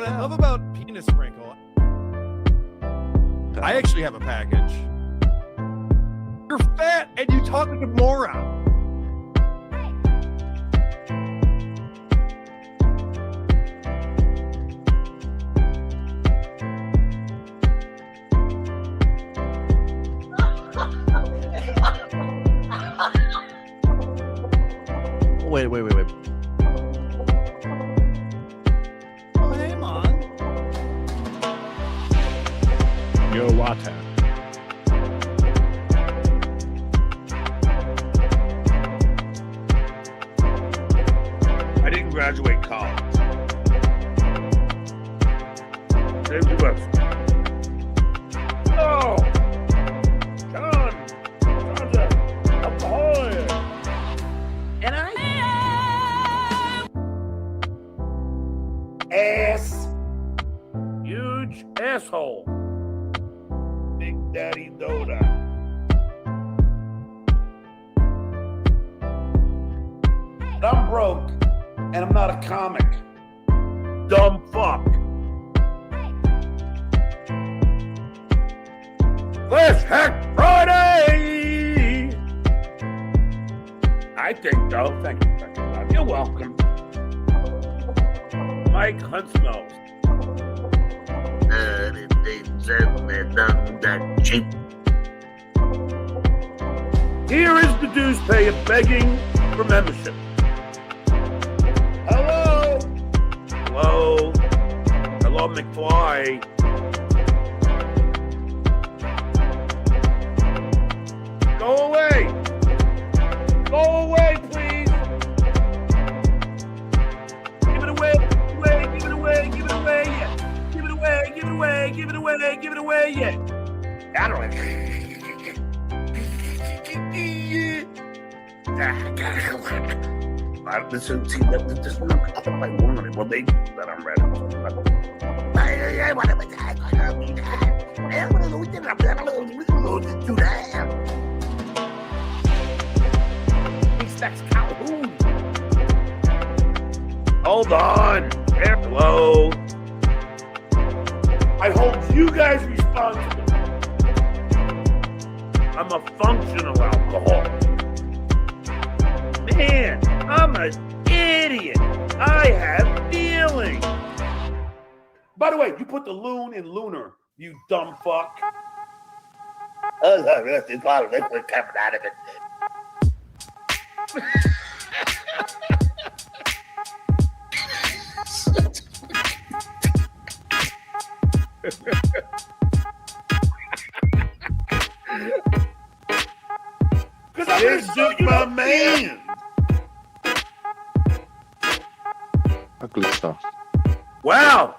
what I love about Penis Sprinkle, I actually have a package. You're fat and you talk like a moron. Wait. Oh, hey, Mom. Yo, WATP. I didn't graduate college. Save the West. Oh! John's a alcoholic. And I Ass. Huge asshole. Big Daddy Doda. I'm broke, and I'm not a comic. Dumb fuck. Flash Hack Friday! I think, though. Thank you. You're welcome. Mike Huntsmell. Here is the dues payer begging for membership. Hello? Hello, McFly. Go away, please. Give it away, yeah. I don't listen, see, this one, I wanted. Well, they that I'm ready. Calhoun. Hold on. Hello. I hold you guys responsible. I'm a functional alcoholic. Man, I'm an idiot. I have feelings. By the way, you put the loon in lunar, you dumb fuck. There's a lot of liquid coming out of it. Because I'm just my man. Ugly stuff. Wow.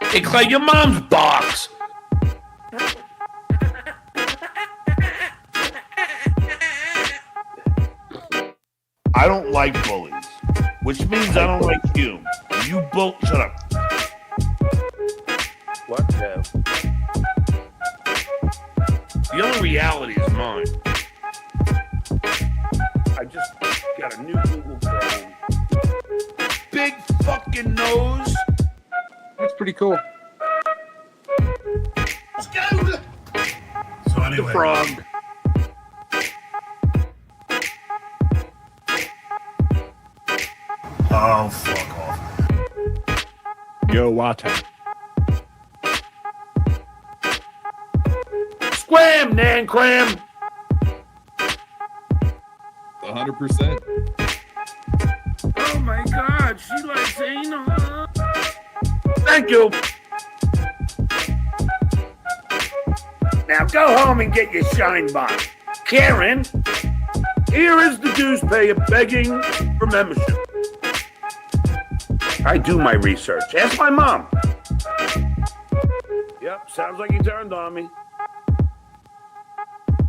It's like your mom's box. I don't like bullies, which means I don't like you. You both shut up. What the? The only reality is mine. I just got a new Google Chrome. Big fucking nose. That's pretty cool. Let's go. So anyway, the frog. Oh, fuck off. Yo, WATP. Scram, Nan Cram. 100%. Oh my God, she likes anal. Thank you. Now go home and get your shine box. Karen, here is the dues payer begging for membership. I do my research. Ask my mom. Yep, sounds like he turned on me.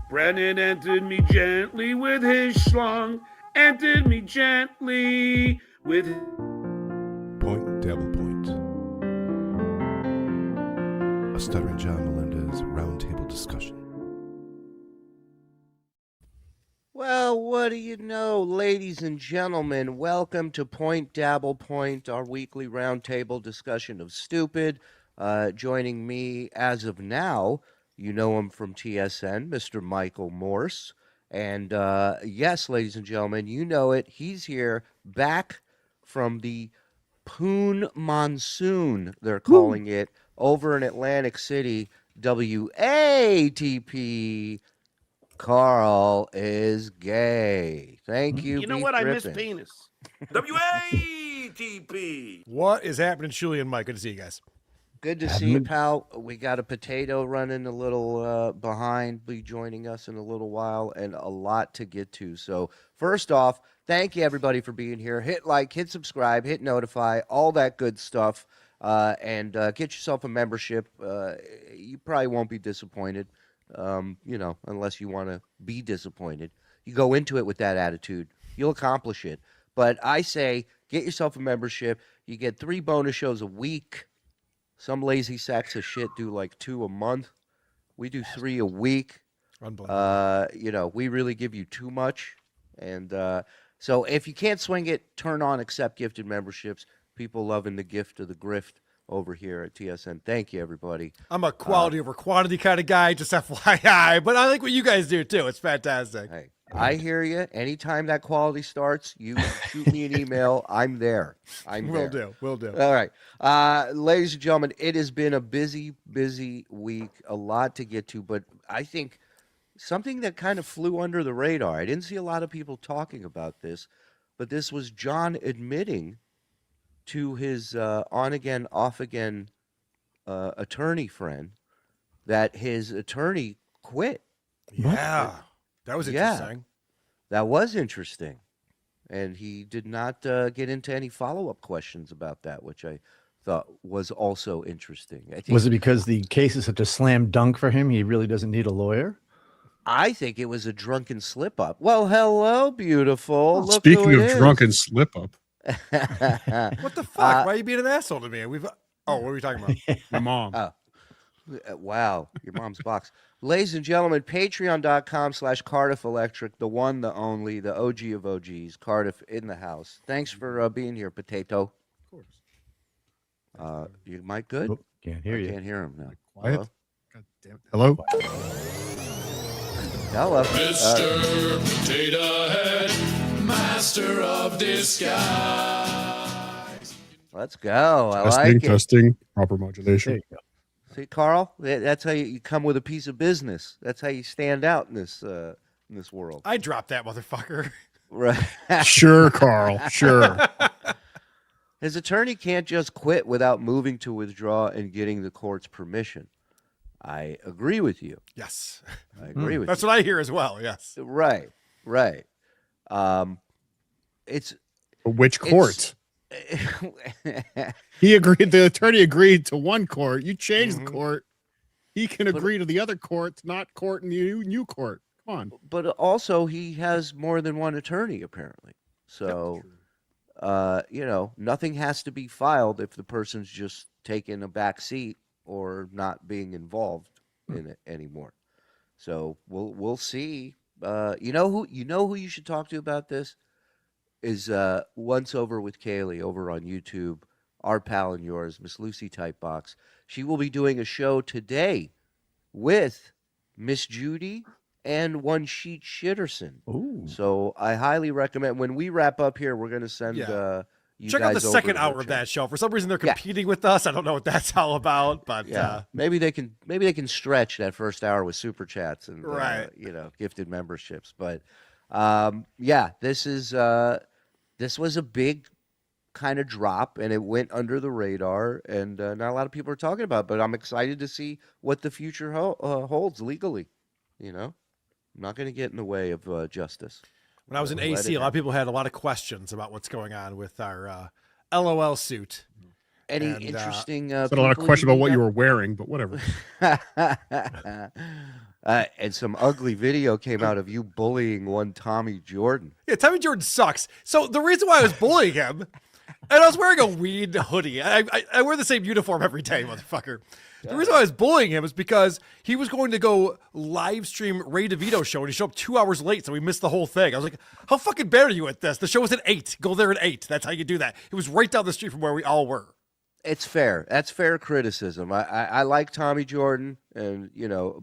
Brennan entered me gently with his schlong. Entered me gently with Point DabblePoint. A Stuttering John Melendez roundtable discussion. Well, what do you know, ladies and gentlemen? Welcome to Point DabblePoint, our weekly roundtable discussion of stupid. Joining me as of now, you know him from TSN, Mr. Michael Morse. And yes, ladies and gentlemen, you know it. He's here back from the Poon Monsoon, they're calling it, over in Atlantic City, WATP. Karl is gay. Thank you. You know Beef what? I miss Drippin'. penis. WATP. What is happening, Shuli and Mike? Good to see you guys. Good to see you, pal. We got a potato running a little behind. Be joining us in a little while, and a lot to get to. So first off, thank you everybody for being here. Hit like, hit subscribe, hit notify, all that good stuff, and get yourself a membership. You probably won't be disappointed. Unless you want to be disappointed. You go into it with that attitude, you'll accomplish it. But I say, get yourself a membership. You get 3 bonus shows a week. Some lazy sacks of shit do like 2 a month. We do 3 a week. Unbelievable. We really give you too much. And so if you can't swing it, turn on accept gifted memberships. People loving the gift of the grift over here at TSN. Thank you, everybody. I'm a quality over quantity kind of guy, just FYI, but I like what you guys do too. It's fantastic. Hey, I hear you. Anytime that quality starts, you shoot me an email. I'm there. Will do. All right. Ladies and gentlemen, it has been a busy, busy week. A lot to get to, but I think something that kind of flew under the radar. I didn't see a lot of people talking about this, but this was John admitting to his on-again, off-again attorney friend that his attorney quit. Yeah. That was interesting. That was interesting. And he did not get into any follow-up questions about that, which I thought was also interesting. I think, was it because the case is such a slam dunk for him? He really doesn't need a lawyer? I think it was a drunken slip-up. Well, hello, beautiful. Look Speaking who of it is. drunken slip-up, What the fuck? Why are you being an asshole to me? What are we talking about? my mom. Wow, your mom's box. Ladies and gentlemen, patreon.com/Cardiff Electric, the one, the only, the OG of OGs, Cardiff in the house. Thanks for being here, Potato. Of course. You Mike good? Oh, can't hear you. Can't hear him now. Quiet. God damn it. Hello? Hello. Mr. Potato Head, master of disguise. Let's go. I like it. Testing. Proper modulation. There you go. See, Karl, that's how you come with a piece of business. That's how you stand out in this world. I dropped that motherfucker. Right. Sure, Karl. Sure. His attorney can't just quit without moving to withdraw and getting the court's permission. I agree with you. Yes. I agree with That's you. what I hear as well. Yes. Right. It's Which court? He agreed. The attorney agreed to one court. You changed the court. He can agree to the other court, not court in the new court. Come on. But also he has more than one attorney apparently. So, nothing has to be filed if the person's just taking a back seat or not being involved in it anymore. So we'll see. You know who you should talk to about this is Once Over with Kaylee over on YouTube. Our pal and yours, Miss Lucy Typebox. She will be doing a show today with Miss Judy and One Sheet Shitterson. Ooh. So I highly recommend. When we wrap up here, we're going to send you Check guys out the over second to hour her of that channel. show. For some reason, they're competing with us. I don't know what that's all about, but Maybe they can stretch that first hour with super chats and Right. Gifted memberships. But this was a big kind of drop, and it went under the radar, and not a lot of people are talking about it, but I'm excited to see what the future holds legally. I'm not going to get in the way of justice. when I was in AC, a lot of people had a lot of questions about what's going on with our LOL suit. Any And, interesting Said a lot of questions about what you were wearing, but whatever. And some ugly video came out of you bullying one Tommy Jordan. Yeah, Tommy Jordan sucks. So the reason why I was bullying him, and I was wearing a weed hoodie. I wear the same uniform every day, motherfucker. The reason I was bullying him is because he was going to go live stream Ray DeVito's show, and he showed up 2 hours late, so we missed the whole thing. I was like, how fucking bad are you at this? The show was at 8. Go there at 8. That's how you do that. It was right down the street from where we all were. It's fair. That's fair criticism. I like Tommy Jordan, and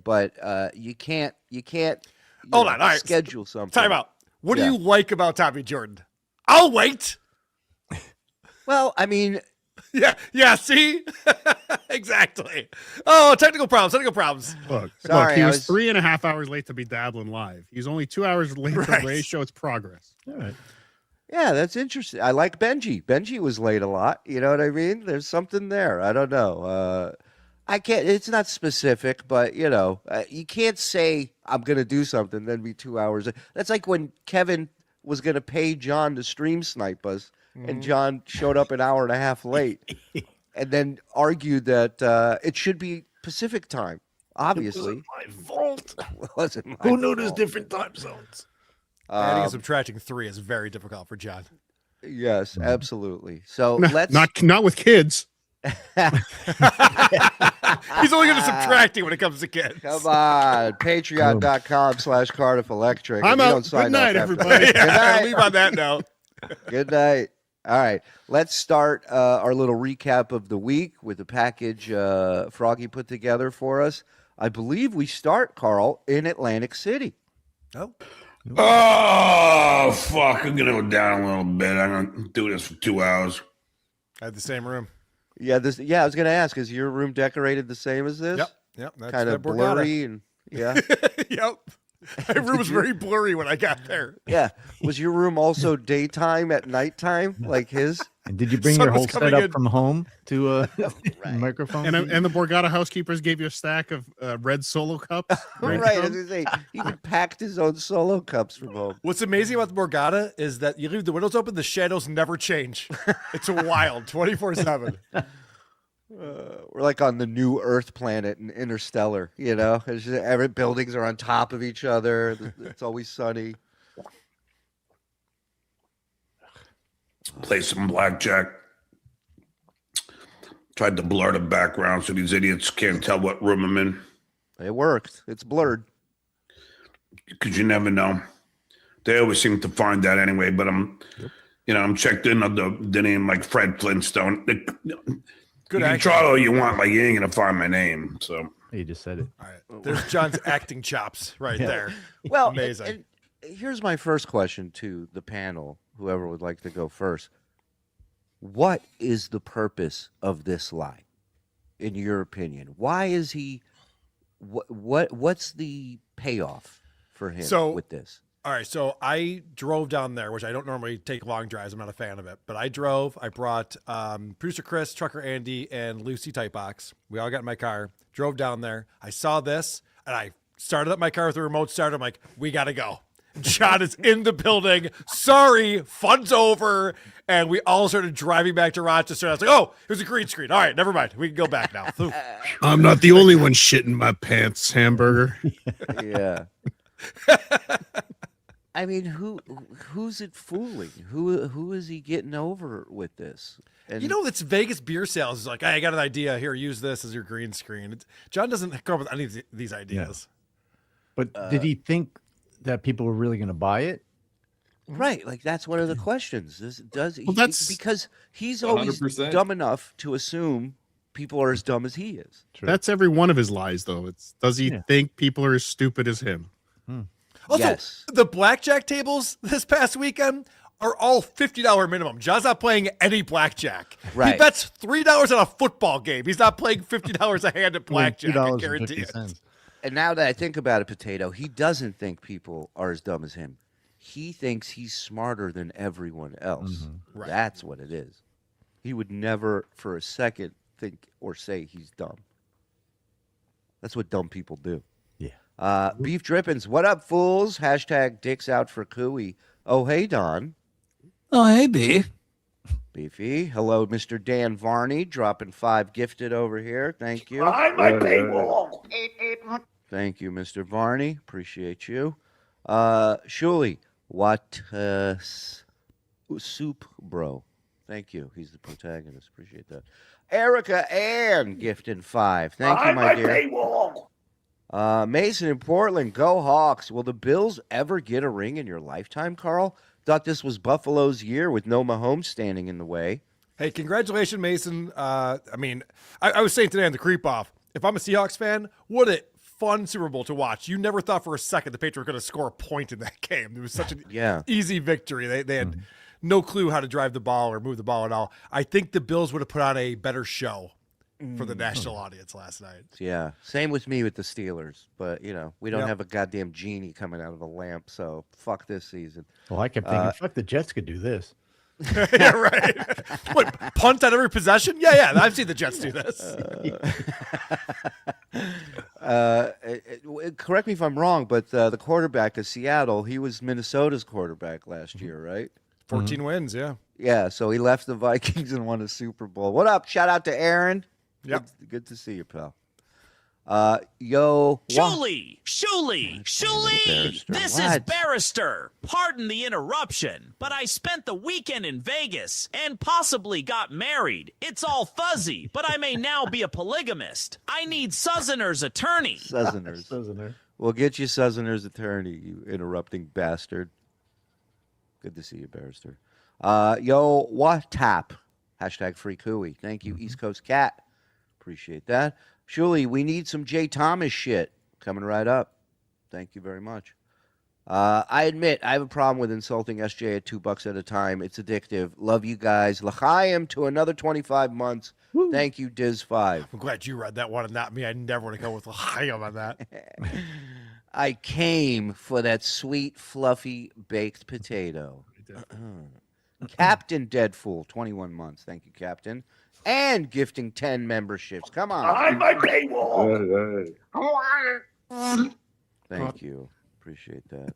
but you can't Hold on, all right. schedule something. Time out. What do you like about Tommy Jordan? I'll wait. Well, I mean, yeah, see? Exactly. Oh, technical problems. Look, Sorry, he I was was- 3.5 hours late to be dabbling live. He's only 2 hours late Right. to Ray's show. It's progress. All right. yeah, that's interesting. I like Benji. Benji was late a lot. You know what I mean? There's something there. I don't know. I can't. It's not specific, but you can't say I'm going to do something then be 2 hours. That's like when Kevin was going to pay John to stream snipe us, and John showed up an hour and a half late, and then argued that it should be Pacific time. Obviously, My fault. it wasn't my Who knew there's fault. different time zones? Adding and subtracting 3 is very difficult for John. Yes, absolutely. So No, let's not with kids. He's only going to subtracting when it comes to kids. come on. Patreon.com/Cardiff Electric. I'm If you out. don't sign Good night, up after everybody. that- Good night. Leave on that note. Good night. All right, let's start our little recap of the week with the package Froggy put together for us. I believe we start, Karl, in Atlantic City. Oh, Oh, fuck. I'm going to go down a little bit. I'm going to do this for 2 hours. I had the same room. Yeah, I was going to ask, is your room decorated the same as this? Yep. That's Kind of that Borgata. blurry and yeah. Yep. My room was very blurry when I got there. Yeah. Was your room also daytime at nighttime like his? And did you bring Sun your was whole coming setup in. from home to Right. microphone? And the Borgata housekeepers gave you a stack of red Solo cups. Right. I was going to say, he even packed his own Solo cups from home. What's amazing about the Borgata is that you leave the windows open, the shadows never change. It's wild, 24/7. We're like on the new Earth planet in Interstellar, It's just, every buildings are on top of each other. It's always sunny. Play some blackjack. Tried to blur the background so these idiots can't tell what room I'm in. It worked. It's blurred. Because you never know. They always seem to find that anyway, but I'm checked in on the name like Fred Flintstone. Good you can action. try all you want, like you ain't gonna find my name. So You just said it. All right. There's John's acting chops right there. Well, Amazing. and here's my first question to the panel, whoever would like to go first. What is the purpose of this lie, in your opinion? Why is he? What's the payoff for him with this? All right, so I drove down there, which I don't normally take long drives. I'm not a fan of it, but I drove. I brought producer Chris, trucker Andy, and Lucy Tightbox. We all got in my car, drove down there. I saw this, and I started up my car with a remote start. I'm like, we got to go. John is in the building. Sorry, fun's over. And we all started driving back to Rochester. I was like, oh, it was a green screen. All right, never mind. We can go back now. I'm not the only one shitting my pants, hamburger. Yeah. I mean, who's it fooling? Who is he getting over with this? And It's Vegas beer sales. It's like, hey, I got an idea here. Use this as your green screen. John doesn't come up with any of these ideas. But did he think that people were really going to buy it? right, like that's one of the questions. Does he? Well, that's- Because he's always 100%. dumb enough to assume people are as dumb as he is. True. That's every one of his lies, though. Does he Yeah. think people are as stupid as him? Also, Yes. the blackjack tables this past weekend are all $50 minimum. John's not playing any blackjack. He Right. bets $3 on a football game. He's not playing $50 a hand at blackjack. I $2.50. guarantee it. And now that I think about it, Potato, he doesn't think people are as dumb as him. He thinks he's smarter than everyone else. Right. That's what it is. He would never for a second think or say he's dumb. That's what dumb people do. Yeah. Beef Drippins, what up, fools? Hashtag dicks out for Cooey. Oh, hey, Don. Oh, hey, B. Beefy. Hello, Mr. Dan Varney, dropping 5 gifted over here. Thank you. Behind my paywall. Thank you, Mr. Varney. Appreciate you. Shuli, what soup, bro? Thank you. He's the protagonist. Appreciate that. Erica Ann gifted 5. Thank you, Behind my my dear. paywall. Mason in Portland, go Hawks. Will the Bills ever get a ring in your lifetime, Karl? Thought this was Buffalo's year with no Mahomes standing in the way. Hey, congratulations, Mason. I was saying today on the Creep Off, if I'm a Seahawks fan, what a fun Super Bowl to watch. You never thought for a second the Patriots were going to score a point in that game. It was such an easy victory. They had no clue how to drive the ball or move the ball at all. I think the Bills would have put on a better show for the national audience last night. Yeah, same with me with the Steelers. But, we don't have a goddamn genie coming out of a lamp, so fuck this season. Well, I kept thinking, fuck, the Jets could do this. Yeah, right. What, punt on every possession? Yeah, I've seen the Jets do this. Correct me if I'm wrong, but the quarterback of Seattle, he was Minnesota's quarterback last year, right? 14 wins, yeah. Yeah, so he left the Vikings and won a Super Bowl. What up? Shout out to Aaron. Yep. Good to see you, pal. Shuli! This is Barrister. Pardon the interruption, but I spent the weekend in Vegas and possibly got married. It's all fuzzy, but I may now be a polygamist. I need Suziner's attorney. Suzziner. We'll get you Suziner's attorney, you interrupting bastard. Good to see you, Barrister. WATP. Hashtag free cooey. Thank you, East Coast Cat. Appreciate that. Shuli, we need some Jay Thomas shit coming right up. Thank you very much. I admit I have a problem with insulting SJ at $2 at a time. It's addictive. Love you guys. L'chaim to another 25 months. Woo. Thank you, Diz5. I'm glad you read that one and not me. I never want to go with L'chaim on that. I came for that sweet, fluffy baked potato. Captain Deadfool, 21 months. Thank you, Captain. And gifting 10 memberships. Come on. Behind my paywall. Thank you. Appreciate that.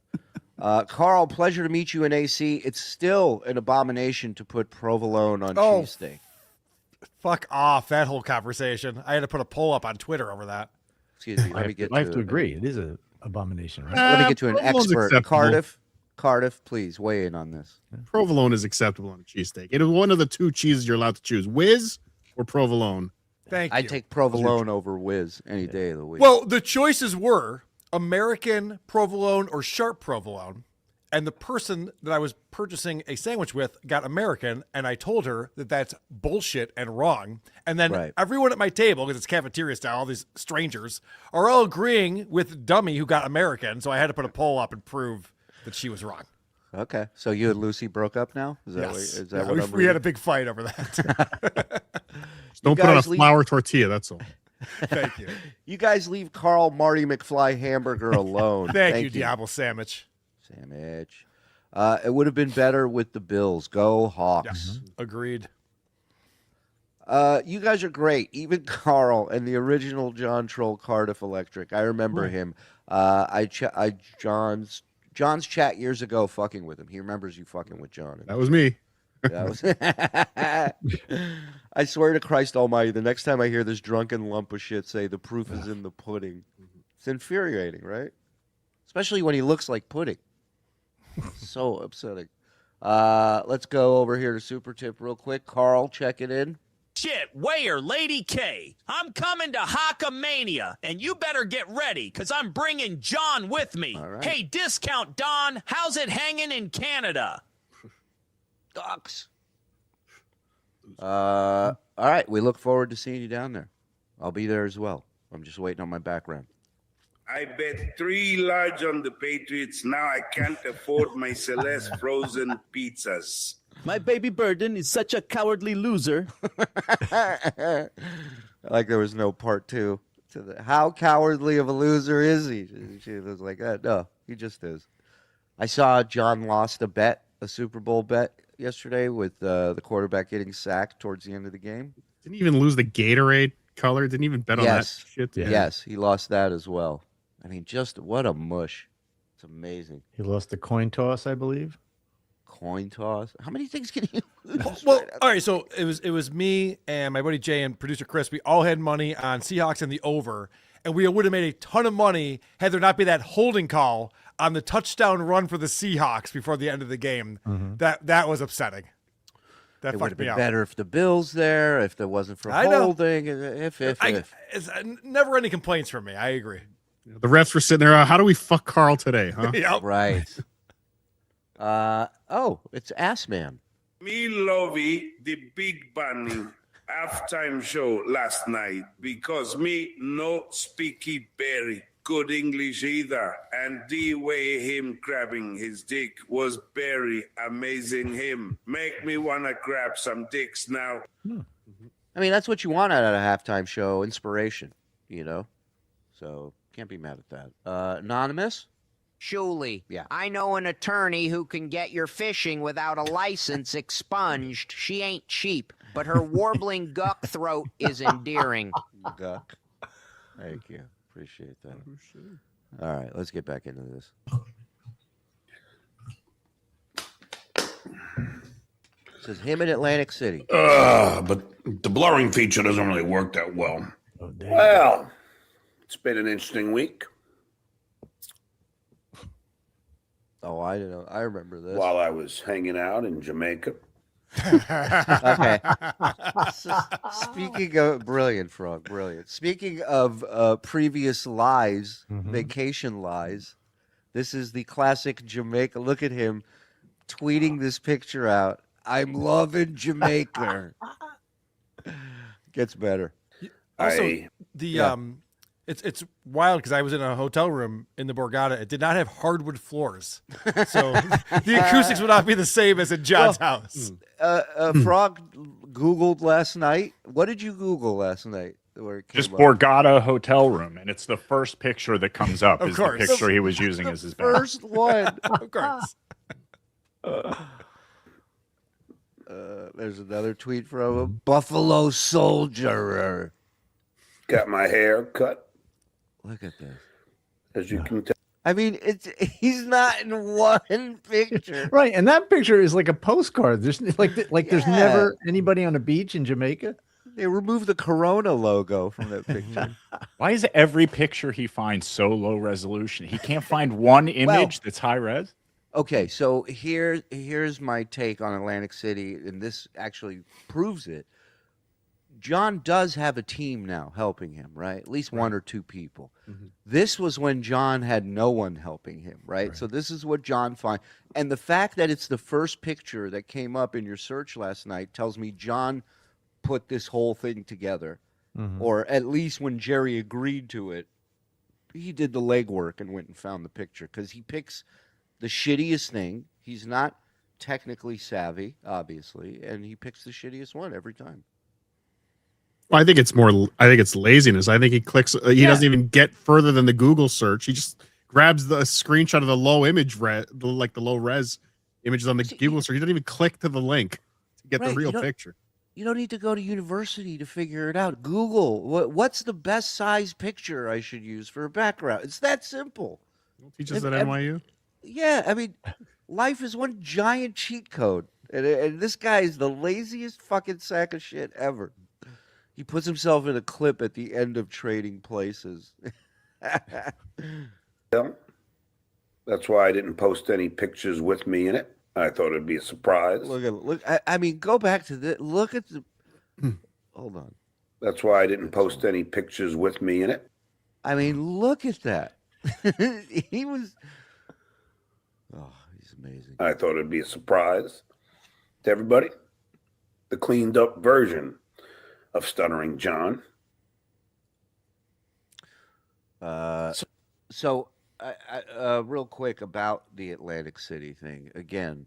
Karl, pleasure to meet you in AC. It's still an abomination to put provolone on cheesesteak. Fuck off, that whole conversation. I had to put a poll up on Twitter over that. Excuse me. Let me get I have to agree. It is an abomination, right? Let me get to an expert. Acceptable. Cardiff, please weigh in on this. Provolone is acceptable on a cheesesteak. It is one of the two cheeses you're allowed to choose: Whiz or provolone. Thank you. I take provolone over whiz any day of the week. Well, the choices were American provolone or sharp provolone, and the person that I was purchasing a sandwich with got American, and I told her that that's bullshit and wrong. And then everyone at my table, because it's cafeteria style, all these strangers, are all agreeing with Dummy who got American, so I had to put a poll up and prove that she was wrong. Okay, so you and Lucy broke up now? Yes. What we had a big fight over that. Don't put on a flour tortilla, that's all. Thank you. You guys leave Karl Marty McFly hamburger alone. Thank you, Diablo Sandwich. It would have been better with the Bills. Go Hawks. Yeah. Agreed. You guys are great. Even Karl and the original John Troll Cardiff Electric. I remember him. John's chat years ago fucking with him. He remembers you fucking with John. That was me. I swear to Christ Almighty, the next time I hear this drunken lump of shit say the proof is in the pudding, it's infuriating, right? Especially when he looks like pudding. So upsetting. Let's go over here to Super Tip real quick. Karl, check it in. Shit, Wayer, Lady K, I'm coming to Hockamania, and you better get ready, because I'm bringing John with me. All right. Hey, Discount Don, how's it hanging in Canada? Ducks. All right, we look forward to seeing you down there. I'll be there as well. I'm just waiting on my background. I bet 3 large on the Patriots. Now I can't afford my Celeste frozen pizzas. My baby Burden is such a cowardly loser. Like there was no part 2 to the. How cowardly of a loser is he? She was like, no, he just is. I saw John lost a Super Bowl bet yesterday with the quarterback getting sacked towards the end of the game. Didn't even lose the Gatorade color. Didn't even bet on that shit. Yeah. Yes, he lost that as well. I mean, just what a mush. It's amazing. He lost the coin toss, I believe. Coin toss? How many things can you lose? Well, all right, so it was me and my buddy Jay and producer Chris. We all had money on Seahawks and the over, and we would have made a ton of money had there not been that holding call on the touchdown run for the Seahawks before the end of the game. That was upsetting. That it would fucked have me been up. better if the Bills there, if there wasn't for I know. holding. If. It's never any complaints from me. I agree. The refs were sitting there. How do we fuck Karl today, huh? Yep. Right. It's Ass Man. Me lovey the Big Bunny halftime show last night because me no speaky very good English either. And the way him grabbing his dick was very amazing him. Make me wanna grab some dicks now. I mean, that's what you want out of a halftime show, inspiration, you know? So can't be mad at that. Anonymous? Shuli, Yeah. I know an attorney who can get your fishing without a license expunged. She ain't cheap, but her warbling guck throat is endearing. Guck. Thank you. Appreciate that. All right, let's get back into this. It says him in Atlantic City. But the blurring feature doesn't really work that well. Well, it's been an interesting week. Oh, I don't know. I remember this. While I was hanging out in Jamaica. Okay. Speaking of brilliant, Frog, brilliant. Speaking of previous lies, vacation lies, this is the classic Jamaica. Look at him tweeting this picture out. I'm loving Jamaica. Gets better. Also, it's wild because I was in a hotel room in the Borgata. It did not have hardwood floors, so the acoustics would not be the same as in John's house. Frog Googled last night. What did you Google last night? Where it came Just up? Borgata hotel room, and it's the first picture that comes up. Of is course. the picture he was using as his back. First one. Of course. There's another tweet from a Buffalo Soldier. Got my hair cut, Look at this. as you can tell. I mean, he's not in one picture. Right, and that picture is like a postcard. There's there's Yeah. never anybody on a beach in Jamaica. They removed the Corona logo from that picture. Why is every picture he finds so low resolution? He can't find one image that's high res. Okay, so here's my take on Atlantic City, and this actually proves it. John does have a team now helping him, right? At least one or two people. This was when John had no one helping him, right? So this is what John finds. And the fact that it's the first picture that came up in your search last night tells me John put this whole thing together. Or at least when Jerry agreed to it, he did the legwork and went and found the picture because he picks the shittiest thing. He's not technically savvy, obviously, and he picks the shittiest one every time. I think it's laziness. I think he clicks. He doesn't even get further than the Google search. He just grabs the screenshot of the low image, like the low res images on the Google search. He doesn't even click to the link to get the real picture. You don't need to go to university to figure it out. Google, what's the best size picture I should use for a background? It's that simple. Teaches at NYU. Yeah, I mean, life is one giant cheat code. And this guy is the laziest fucking sack of shit ever. He puts himself in a clip at the end of Trading Places. That's why I didn't post any pictures with me in it. I thought it'd be a surprise. Look. I mean, go back to the look at the. Hold on. That's why I didn't post any pictures with me in it. I mean, look at that. He was. Oh, he's amazing. I thought it'd be a surprise to everybody. The cleaned up version of Stuttering John. So, real quick about the Atlantic City thing. Again,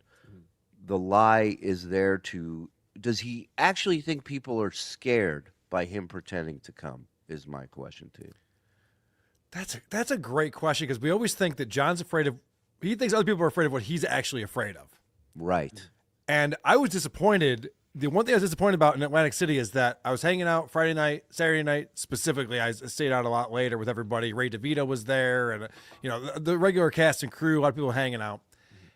the lie is there to. Does he actually think people are scared by him pretending to come? Is my question to you. That's a great question because we always think that John's afraid of. He thinks other people are afraid of what he's actually afraid of. Right. And I was disappointed. The one thing I was disappointed about in Atlantic City is that I was hanging out Friday night, Saturday night specifically. I stayed out a lot later with everybody. Ray DeVito was there, and the regular cast and crew. A lot of people hanging out.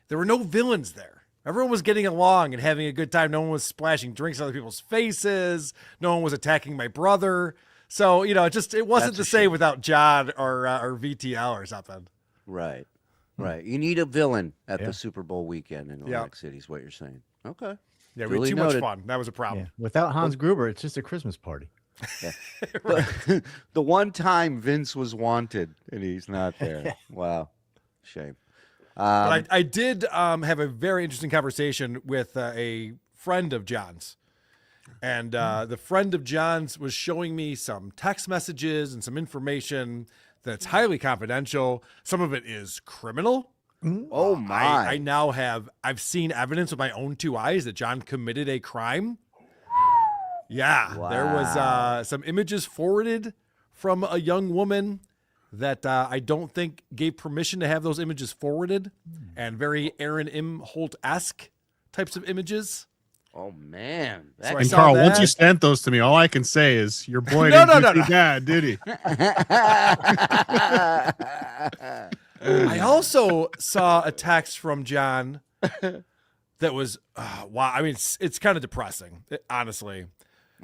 There were no villains there. Everyone was getting along and having a good time. No one was splashing drinks on other people's faces. No one was attacking my brother. So it wasn't the same without John or VTL or something. Right. Right. You need a villain at Yeah. the Super Bowl weekend in Atlantic City is what you're saying. Okay. Yeah, we had Duly too noted. much fun. That was a problem. Yeah. Without Hans Gruber, it's just a Christmas party. Yeah. The one time Vince was wanted and he's not there. Wow. Shame. But I did have a very interesting conversation with a friend of John's. And the friend of John's was showing me some text messages and some information that's highly confidential. Some of it is criminal. Oh, my. I now I've seen evidence with my own two eyes that John committed a crime. Yeah, there was some images forwarded from a young woman that I don't think gave permission to have those images forwarded, and very Aaron Imholt-esque types of images. Oh, man. So I And saw Carl, that. once you sent those to me, all I can say is your boy No, didn't no, do no, too bad, did he? I also saw a text from John that was, wow. I mean, it's kind of depressing, honestly.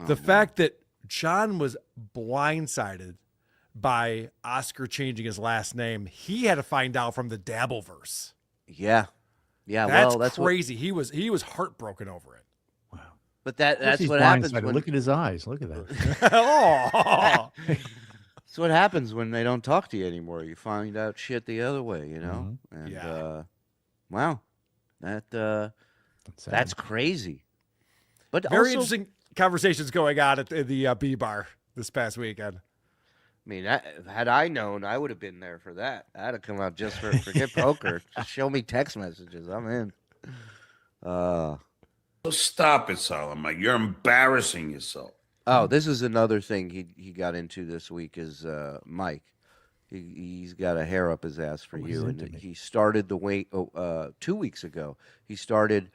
The fact that John was blindsided by Oscar changing his last name, he had to find out from the Dabbleverse. Yeah. Yeah, That's crazy. He was heartbroken over it. But that's He's what happens blindsided. when Look at his eyes. Look at that. Oh. that's what happens when they don't talk to you anymore. You find out shit the other way, you know? And Yeah. wow. That's crazy. But Very also, interesting conversations going on at the B bar this past weekend. I mean, had I known, I would have been there for that. I'd have come out just for forget poker. Just show me text messages. I'm in. So stop it, Solomon. You're embarrassing yourself. Oh, this is another thing he got into this week is Mike. He's got a hair up his ass for you, and he started the way 2 weeks ago. He started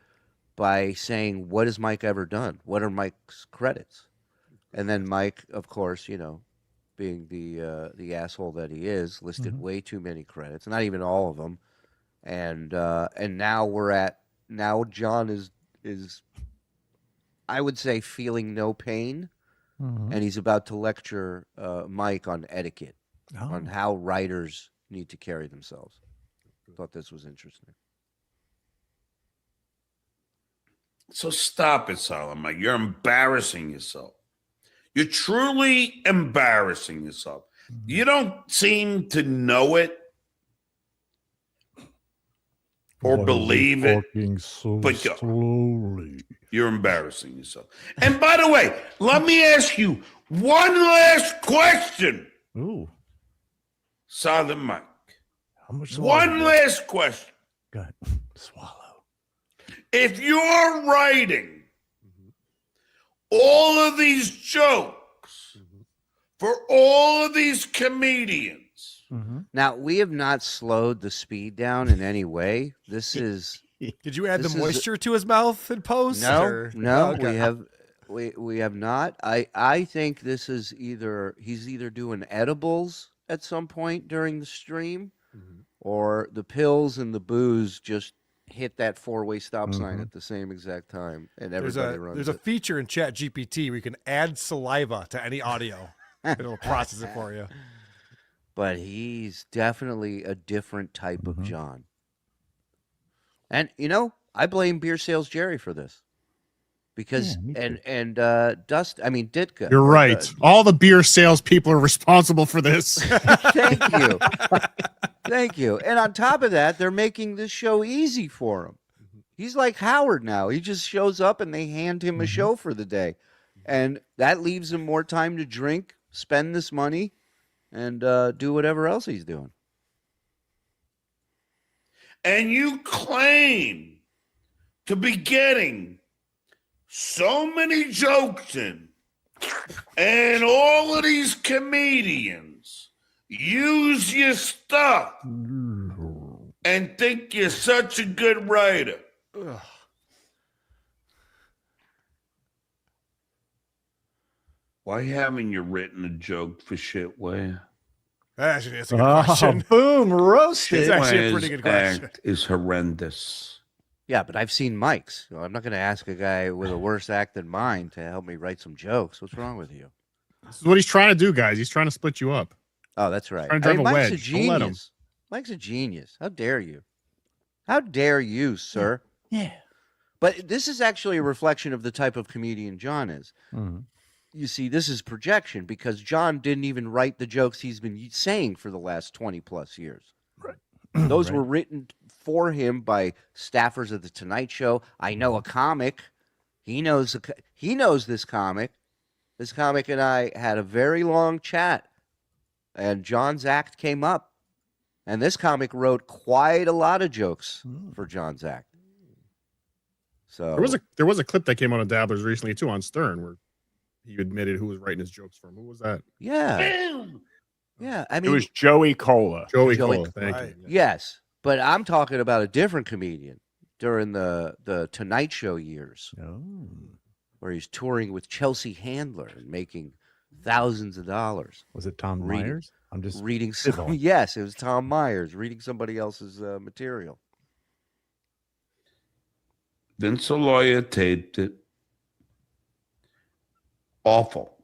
by saying, "What has Mike ever done? What are Mike's credits?" And then Mike, of course, you know, being the asshole that he is, listed way too many credits, not even all of them, and now John is I would say feeling no pain, and he's about to lecture Mike on etiquette, on how writers need to carry themselves. Thought this was interesting. So stop it, Solomon. You're embarrassing yourself. You're truly embarrassing yourself. You don't seem to know it or believe it, but you're embarrassing yourself. And by the way, let me ask you one last question. Ooh. Southern Mike. How much? One last question. Go ahead. Swallow. If you're writing all of these jokes for all of these comedians. Now, we have not slowed the speed down in any way. This is. Did you add the moisture to his mouth in post? No, we have not. I think this is he's either doing edibles at some point during the stream, or the pills and the booze just hit that four-way stop sign at the same exact time, and everybody runs. There's a feature in Chat GPT where you can add saliva to any audio. It'll process it for you. But he's definitely a different type of John. And you know, I blame Beer Sales Jerry for this. Because Ditka. You're right. All the beer salespeople are responsible for this. Thank you. Thank you. And on top of that, they're making this show easy for him. He's like Howard now. He just shows up and they hand him a show for the day. And that leaves him more time to drink, spend this money, and do whatever else he's doing. And you claim to be getting so many jokes in, and all of these comedians use your stuff and think you're such a good writer. Ugh. Why haven't you written a joke for shitware? Actually, that's a good question. Boom, roasted. It's actually a pretty good question. Act is horrendous. Yeah, but I've seen Mike's. So I'm not going to ask a guy with a worse act than mine to help me write some jokes. What's wrong with you? This is what he's trying to do, guys. He's trying to split you up. Oh, that's right. Trying to drive a Mike's wedge. a Don't let him. genius. Mike's a genius. How dare you? How dare you, sir? Yeah. But this is actually a reflection of the type of comedian John is. You see, this is projection because John didn't even write the jokes he's been saying for the last 20 plus years. Right. Those were written for him by staffers of the Tonight Show. I know a comic. He knows this comic. This comic and I had a very long chat, and John's act came up. And this comic wrote quite a lot of jokes for John's act. So there was a clip that came out of Dabblers recently too on Stern where he admitted who was writing his jokes for him. Who was that? Yeah. Yeah. I mean, It was Joey Cola. Joey Cole. Thank you. Yes, but I'm talking about a different comedian during the Tonight Show years, where he's touring with Chelsea Handler and making thousands of dollars. Was it Tom Myers? I'm just reading some. Yes, it was Tom Myers reading somebody else's material. Vince Lawyer taped it. Awful.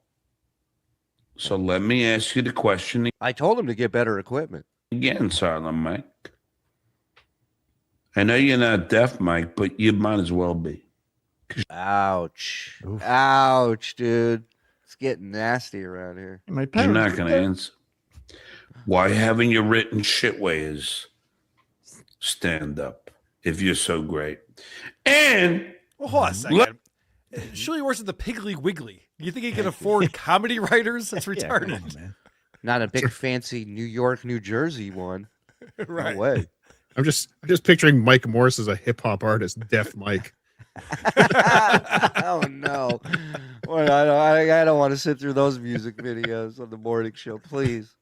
So let me ask you the question I told him to get better equipment. again, Silent Mike. I know you're not deaf, Mike, but you might as well be. Ouch. Ouch, dude. It's getting nasty around here. My You're parents not did going to that. answer. Why haven't you written shitways stand up if you're so great? And Well, hold on a second. Shuli works at the Piggly Wiggly. You think he can afford comedy writers? That's Yeah, come retarded. on, man. Not a big fancy New York, New Jersey one. Right. No way. I'm just picturing Mike Morse as a hip hop artist, deaf Mike. Oh no! Well, I don't want to sit through those music videos on the morning show, please.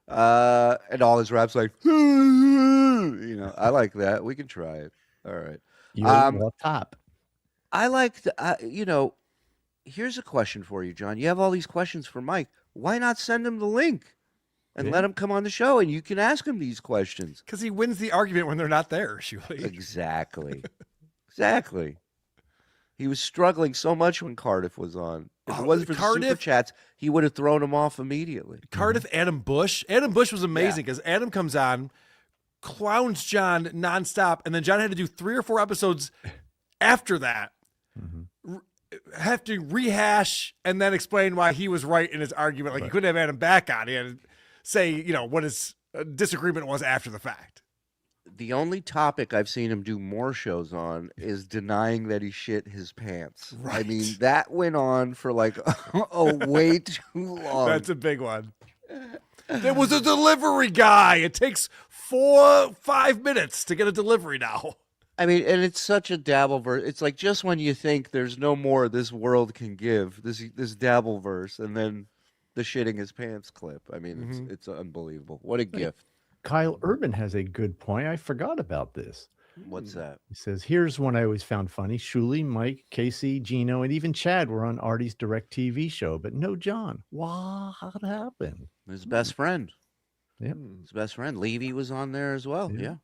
And all his raps like, I like that. We can try it. All right. You're top. I like here's a question for you, John. You have all these questions for Mike. Why not send him the link and let him come on the show and you can ask him these questions? Because he wins the argument when they're not there, Shuli. Exactly. Exactly. He was struggling so much when Cardiff was on. If it wasn't for the super Cardiff- chats, he would have thrown him off immediately. Cardiff, Adam Bush. Adam Bush was amazing because Adam comes on, clowns John nonstop, and then John had to do 3 or 4 episodes after that. Have to rehash and then explain why he was right in his argument. Like he couldn't have Adam back on. He had to say, what his disagreement was after the fact. The only topic I've seen him do more shows on is denying that he shit his pants. Right. I mean, that went on for like way too long. That's a big one. There was a delivery guy. It takes 4-5 minutes to get a delivery now. I mean, and it's such a Dabbleverse. It's like just when you think there's no more this world can give, this Dabbleverse, and then the shitting his pants clip. I mean, it's unbelievable. What a gift. Kyle Urban has a good point. I forgot about this. What's that? He says, here's one I always found funny. Shuli, Mike, Casey, Gino, and even Chad were on Artie's direct TV show, but no John. What happened? His best friend. Yep. His best friend. Levy was on there as well. Yeah.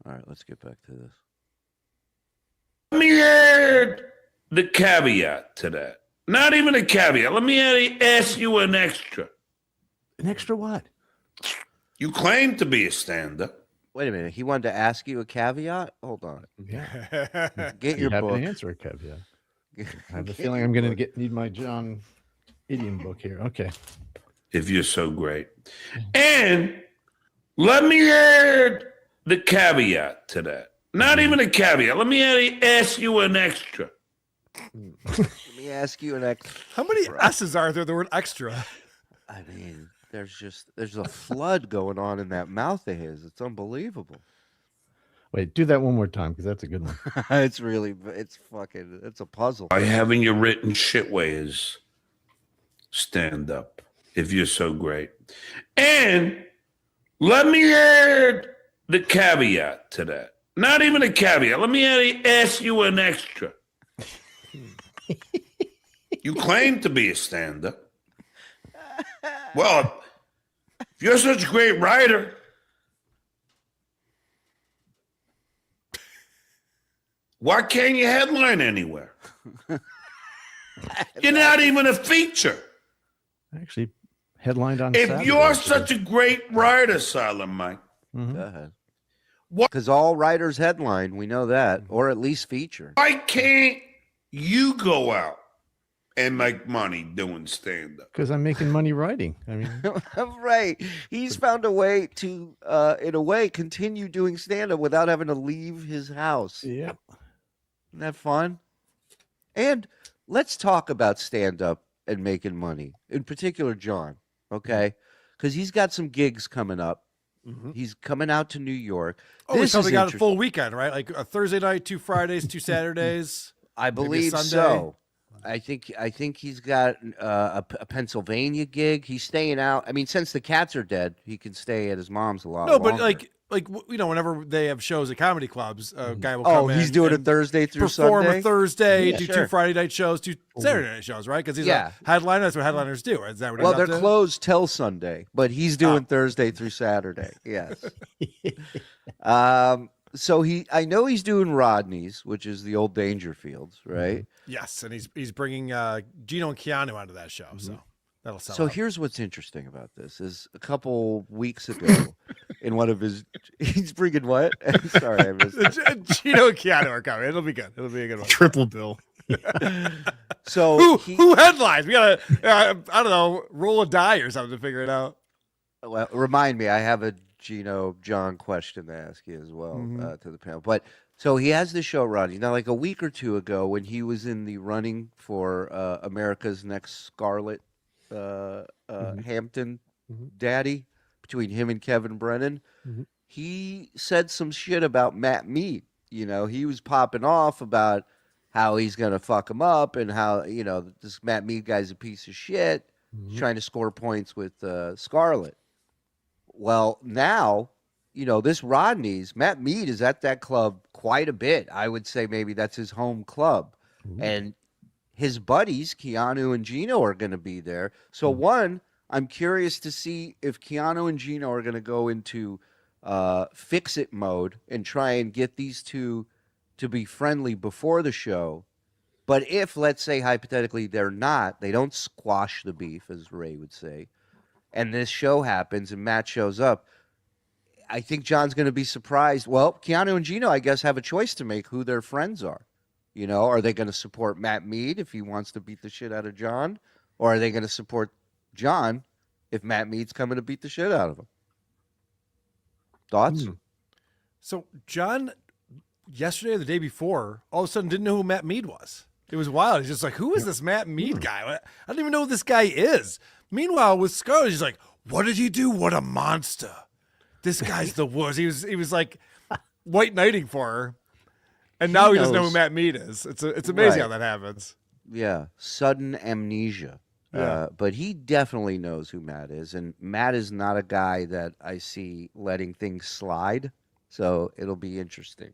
All right, let's get back to this. Let me add the caveat to that. Not even a caveat. Let me ask you an extra. An extra what? You claim to be a stand-up. Wait a minute. He wanted to ask you a caveat? Hold on. Yeah. Get You your have book. to answer a caveat. I have a feeling I'm going to need my John idiom book here. Okay. If you're so great. And let me add the caveat to that. Not even a caveat. Let me ask you an extra. Let me ask you an extra. How many S's are there? The word extra. I mean, there's a flood going on in that mouth of his. It's unbelievable. Wait, do that one more time because that's a good one. It's a puzzle. Why haven't you written shitways stand up if you're so great? And let me add the caveat to that. Not even a caveat. Let me ask you an extra. You claim to be a stand-up. Well, if you're such a great writer, why can't you headline anywhere? You're not even a feature. Actually, Headlined on If Saturday. you're such a great writer, Silent Mike, Mhm. Go ahead. What- Because all writers headline, we know that, or at least feature. why can't you go out and make money doing stand-up? Because I'm making money writing. I mean, Right. He's found a way to, in a way, continue doing stand-up without having to leave his house. yeah. Isn't that fun? And let's talk about stand-up and making money. In particular, John, okay? Because he's got some gigs coming up. He's coming out to New York. Oh, This so we is got a interesting. full weekend, right? Like a Thursday night, 2 Fridays, 2 Saturdays. I maybe a believe Sunday. so. I think he's got a Pennsylvania gig. He's staying out. I mean, since the cats are dead, he can stay at his mom's a lot No, but longer. like you know, whenever they have shows at comedy clubs, a guy will Oh, come in. he's doing it and Thursday through perform Sunday? a Thursday, Yeah, do sure. 2 Friday night shows, 2 Saturday night shows, right? Because he's Yeah. a headliner. That's what headliners do. Right? Is that what Well, he's they're up to? closed till Sunday, but he's doing Thursday through Saturday. Yes. So I know he's doing Rodney's, which is the old Dangerfields, right? Yes, and he's bringing Gino and Keanu onto that show, so that'll sell. So out. here's what's interesting about this: is a couple weeks ago, in one of his, he's bringing what? Sorry, I missed it. Gino and Keanu are coming. It'll be good. It'll be a good one. Triple bill. So who headlines? We gotta I don't know, roll a die or something to figure it out. Well, remind me, I have a Gino John question to ask you as well to the panel. But so he has this show running now, like a week or two ago, when he was in the running for America's Next Scarlet Hampton Daddy, between him and Kevin Brennan. He said some shit about Matt Mead. You know, he was popping off about how he's gonna fuck him up and how, you know, this Matt Mead guy's a piece of shit. He's trying to score points with Scarlett. Well, now, you know, this Rodney's, Matt Mead is at that club quite a bit. I would say maybe that's his home club. And his buddies, Keanu and Gino, are going to be there. So, one, I'm curious to see if Keanu and Gino are going to go into fix-it mode and try and get these two to be friendly before the show. But if, let's say, hypothetically, they're not, they don't squash the beef, as Ray would say, and this show happens and Matt shows up, I think John's going to be surprised. Well, Keanu and Gino, I guess, have a choice to make who their friends are. You know, are they going to support Matt Mead if he wants to beat the shit out of John? Or are they going to support John if Matt Mead's coming to beat the shit out of him? Thoughts? So John, yesterday or the day before, all of a sudden didn't know who Matt Mead was. It was wild. He's just like, who is this Matt Mead guy? I don't even know who this guy is. Meanwhile, with Scarlett, he's like, what did he do? What a monster. This guy's the worst. He was like white knighting for her. And now he doesn't know who Matt Mead is. It's amazing how that happens. Yeah. Sudden amnesia. Yeah. But he definitely knows who Matt is. And Matt is not a guy that I see letting things slide. So it'll be interesting.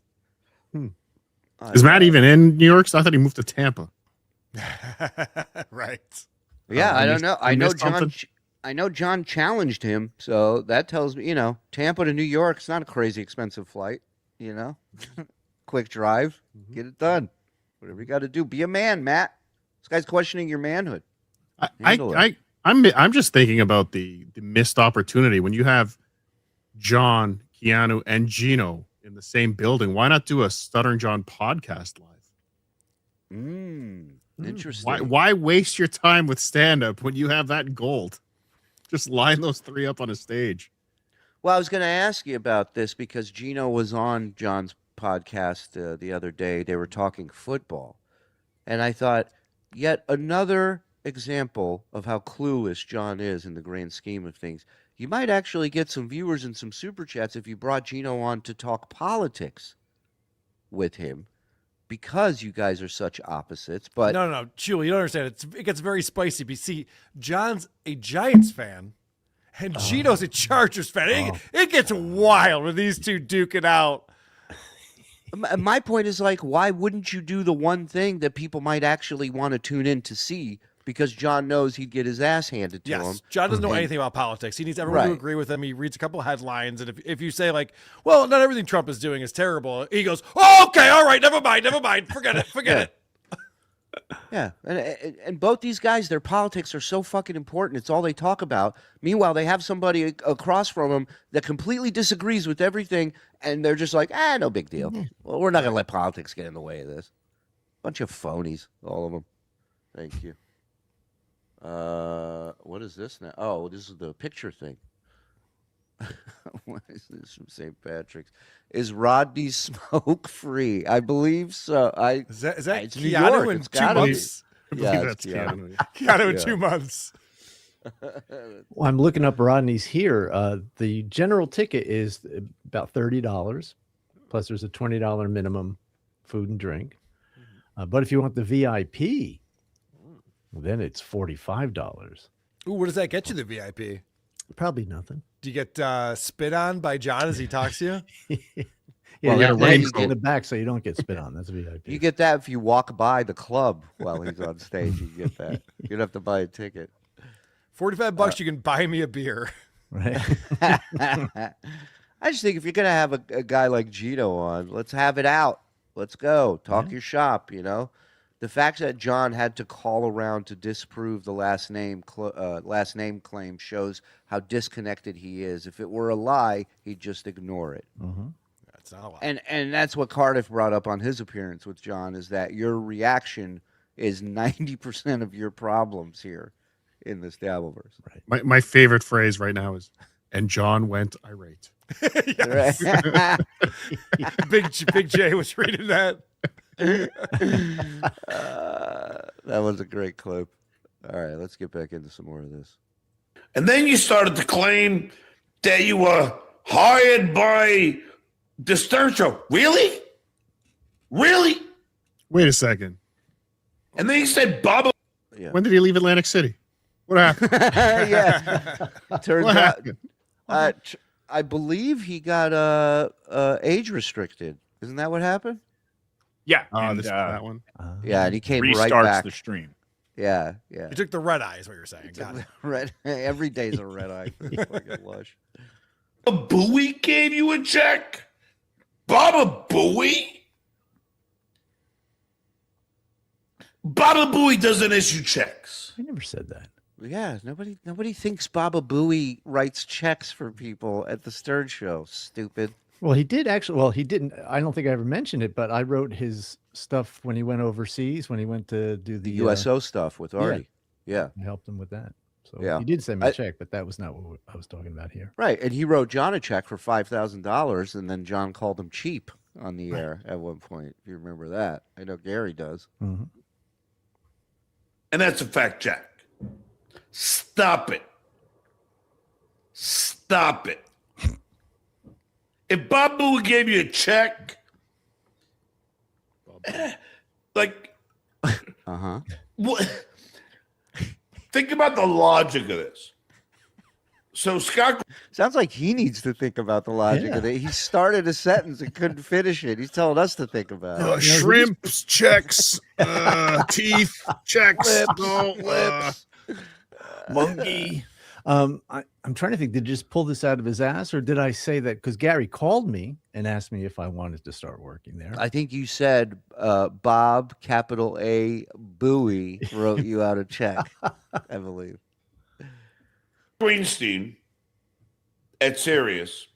Is Matt even in New York? I thought he moved to Tampa. Right. Yeah, I don't know. I know missed John. something? I know John challenged him, so that tells me, you know, Tampa to New York. It's not a crazy expensive flight. You know, quick drive, get it done. Whatever you got to do, be a man, Matt. This guy's questioning your manhood. I'm just thinking about the missed opportunity when you have John, Keanu, and Gino in the same building. Why not do a Stuttering John podcast live? Interesting. Why waste your time with stand up when you have that gold? Just line those three up on a stage. Well, I was going to ask you about this because Gino was on John's podcast the other day. They were talking football. And I thought, yet another example of how clueless John is in the grand scheme of things. You might actually get some viewers and some super chats if you brought Gino on to talk politics with him, because you guys are such opposites. But No, Shuli, you don't understand. It gets very spicy. But see, John's a Giants fan, and Gino's a Chargers fan. It gets wild when these two duke it out. my point is, like, why wouldn't you do the one thing that people might actually want to tune in to see? Because John knows he'd get his ass handed to him. Yes, John doesn't know anything about politics. He needs everyone to agree with him. He reads a couple headlines, and if you say, like, well, not everything Trump is doing is terrible, he goes, oh, okay, all right, never mind, forget it. Yeah, and both these guys, their politics are so fucking important. It's all they talk about. Meanwhile, they have somebody across from them that completely disagrees with everything, and they're just like, no big deal. Well, we're not going to let politics get in the way of this. Bunch of phonies, all of them. Thank you. What is this now? Oh, this is the picture thing. What is this from St. Patrick's? Is Rodney smoke free? I believe so. Is that it's New Keanu York. in It's 2 gotta be. months? I believe Yeah, that's it's Keanu. Keanu in Yeah. 2 months. Well, I'm looking up Rodney's here. The general ticket is about $30, plus there's a $20 minimum food and drink. But if you want the VIP, then it's $45. Ooh, what does that get you, the VIP? Probably nothing. Do you get spit on by John as he talks to you? Yeah, Well, you that- have that to you get in the back so you don't get spit on. That's VIP. You get that if you walk by the club while he's on stage. You get that. You'd have to buy a ticket. $45, you can buy me a beer. Right. I just think if you're gonna have a guy like Gino on, let's have it out. Let's go talk your shop. You know, the fact that John had to call around to disprove the last name claim shows how disconnected he is. If it were a lie, he'd just ignore it. That's not a lot. And that's what Cardiff brought up on his appearance with John, is that your reaction is 90% of your problems here in this Dabbleverse. My favorite phrase right now is, and John went irate. Yes. Big J was reading that. That was a great clip. All right, let's get back into some more of this. And then you started to claim that you were hired by the Stern Show. Really? Really? Wait a second. And then you said Baba. Yeah. When did he leave Atlantic City? What happened? Yeah. Turns What out, happened? I believe he got age restricted. Isn't that what happened? Yeah. Oh, and, this that one. Yeah, and he came right restarts back. the stream. Yeah, yeah. You took the red eye, is what you're saying. Got it. Red, every day's a red eye for fucking Lush. Bowie gave you a check? Baba Booey? Baba Booey doesn't issue checks. I never said that. Yeah, nobody thinks Baba Booey writes checks for people at the Stern Show. Stupid. Well, he did actually. Well, he didn't. I don't think I ever mentioned it, but I wrote his stuff when he went overseas, when he went to do the USO stuff with Artie. Yeah. I helped him with that. So Yeah. he did send me a check, but that was not what I was talking about here. Right, and he wrote John a check for $5,000, and then John called him cheap on the air at one point. If you remember that, I know Gary does. Mm-hmm. And that's a fact, Jack. Stop it. Stop it. If Bob Booey gave you a check, like, what? Think about the logic of this. So Scott Sounds like he needs to think about the logic of it. He started a sentence and couldn't finish it. He's telling us to think about it. Shrimps, checks, teeth, checks, Lips. Monkey. I'm trying to think. Did he just pull this out of his ass, or did I say that because Gary called me and asked me if I wanted to start working there? I think you said Bob, capital A, Bowie, wrote you out a check, I believe. Greenstein at Sirius,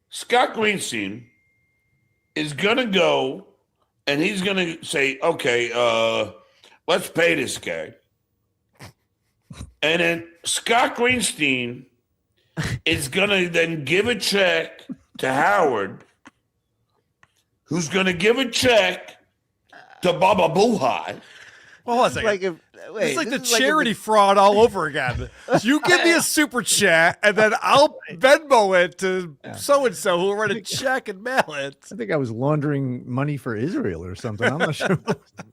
Scott Greenstein is going to go and he's going to say, okay, let's pay this guy. And then Scott Greenstein is going to then give a check to Howard, who's going to give a check to Baba Boohai. Well, hold on a second. Like if, wait, It's like the this is like if charity fraud all over again. You give me a super chat, and then I'll Venmo it to so and so who will write a check and mail it. I think I was laundering money for Israel or something. I'm not sure.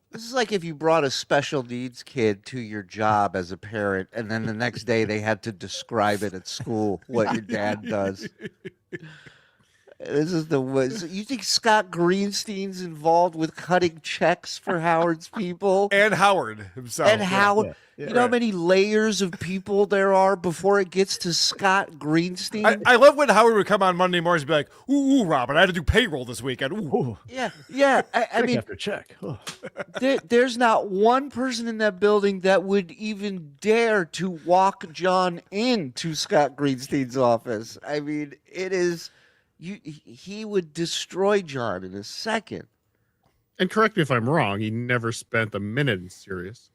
This is like if you brought a special needs kid to your job as a parent, and then the next day they had to describe it at school what your dad does. This is the worst. You think Scott Greenstein's involved with cutting checks for Howard's people? And Howard himself. And Howard. You know how many layers of people there are before it gets to Scott Greenstein? I love when Howard would come on Monday mornings and be like, ooh, Robin, I had to do payroll this weekend. Ooh. Yeah. I mean, after check. Oh. there's not one person in that building that would even dare to walk John into Scott Greenstein's office. I mean, it is... he would destroy John in a second. And correct me if I'm wrong, he never spent a minute in Sirius.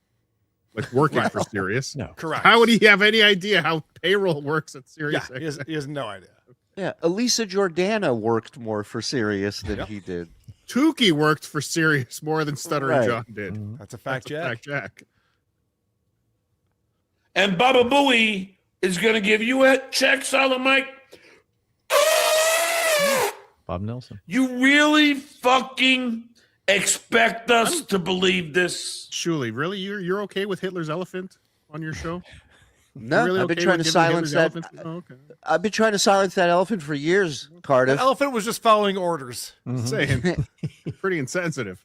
Like working for Sirius. No. Correct. How would he have any idea how payroll works at Sirius? Yeah, he has no idea. Yeah, Elisa Jordana worked more for Sirius than he did. Tookie worked for Sirius more than Stuttering John did. That's a fact, Jack. And Baba Booey is going to give you a check, Solid Mike. Bob Nelson. You really fucking expect us to believe this? Shuli, really? You're okay with Hitler's elephant on your show? No, really I've been okay trying with to giving silence Hitler's that. elephant? Oh, okay. I've been trying to silence that elephant for years, Cardiff. The elephant was just following orders. Saying, pretty insensitive.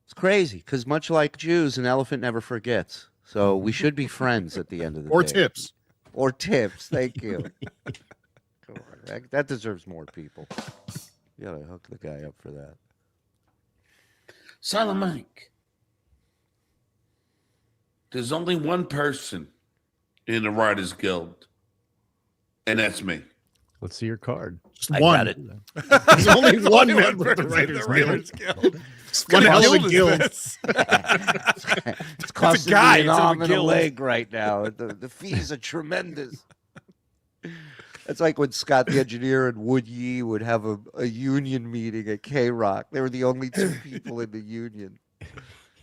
It's crazy because much like Jews, an elephant never forgets. So we should be friends at the end of the Or day. tips. Or tips. Thank you. Come on, that deserves more people. You gotta hook the guy up for that. Silent Mike, there's only one person in the Writers Guild, and that's me. Let's see your card. Just one. There's only one member of the Writers Guild. One hell of a guild. It's costing me an arm and a leg right now. The fees are tremendous. It's like when Scott the Engineer and Wood Yee would have a union meeting at K-Rock. They were the only two people in the union.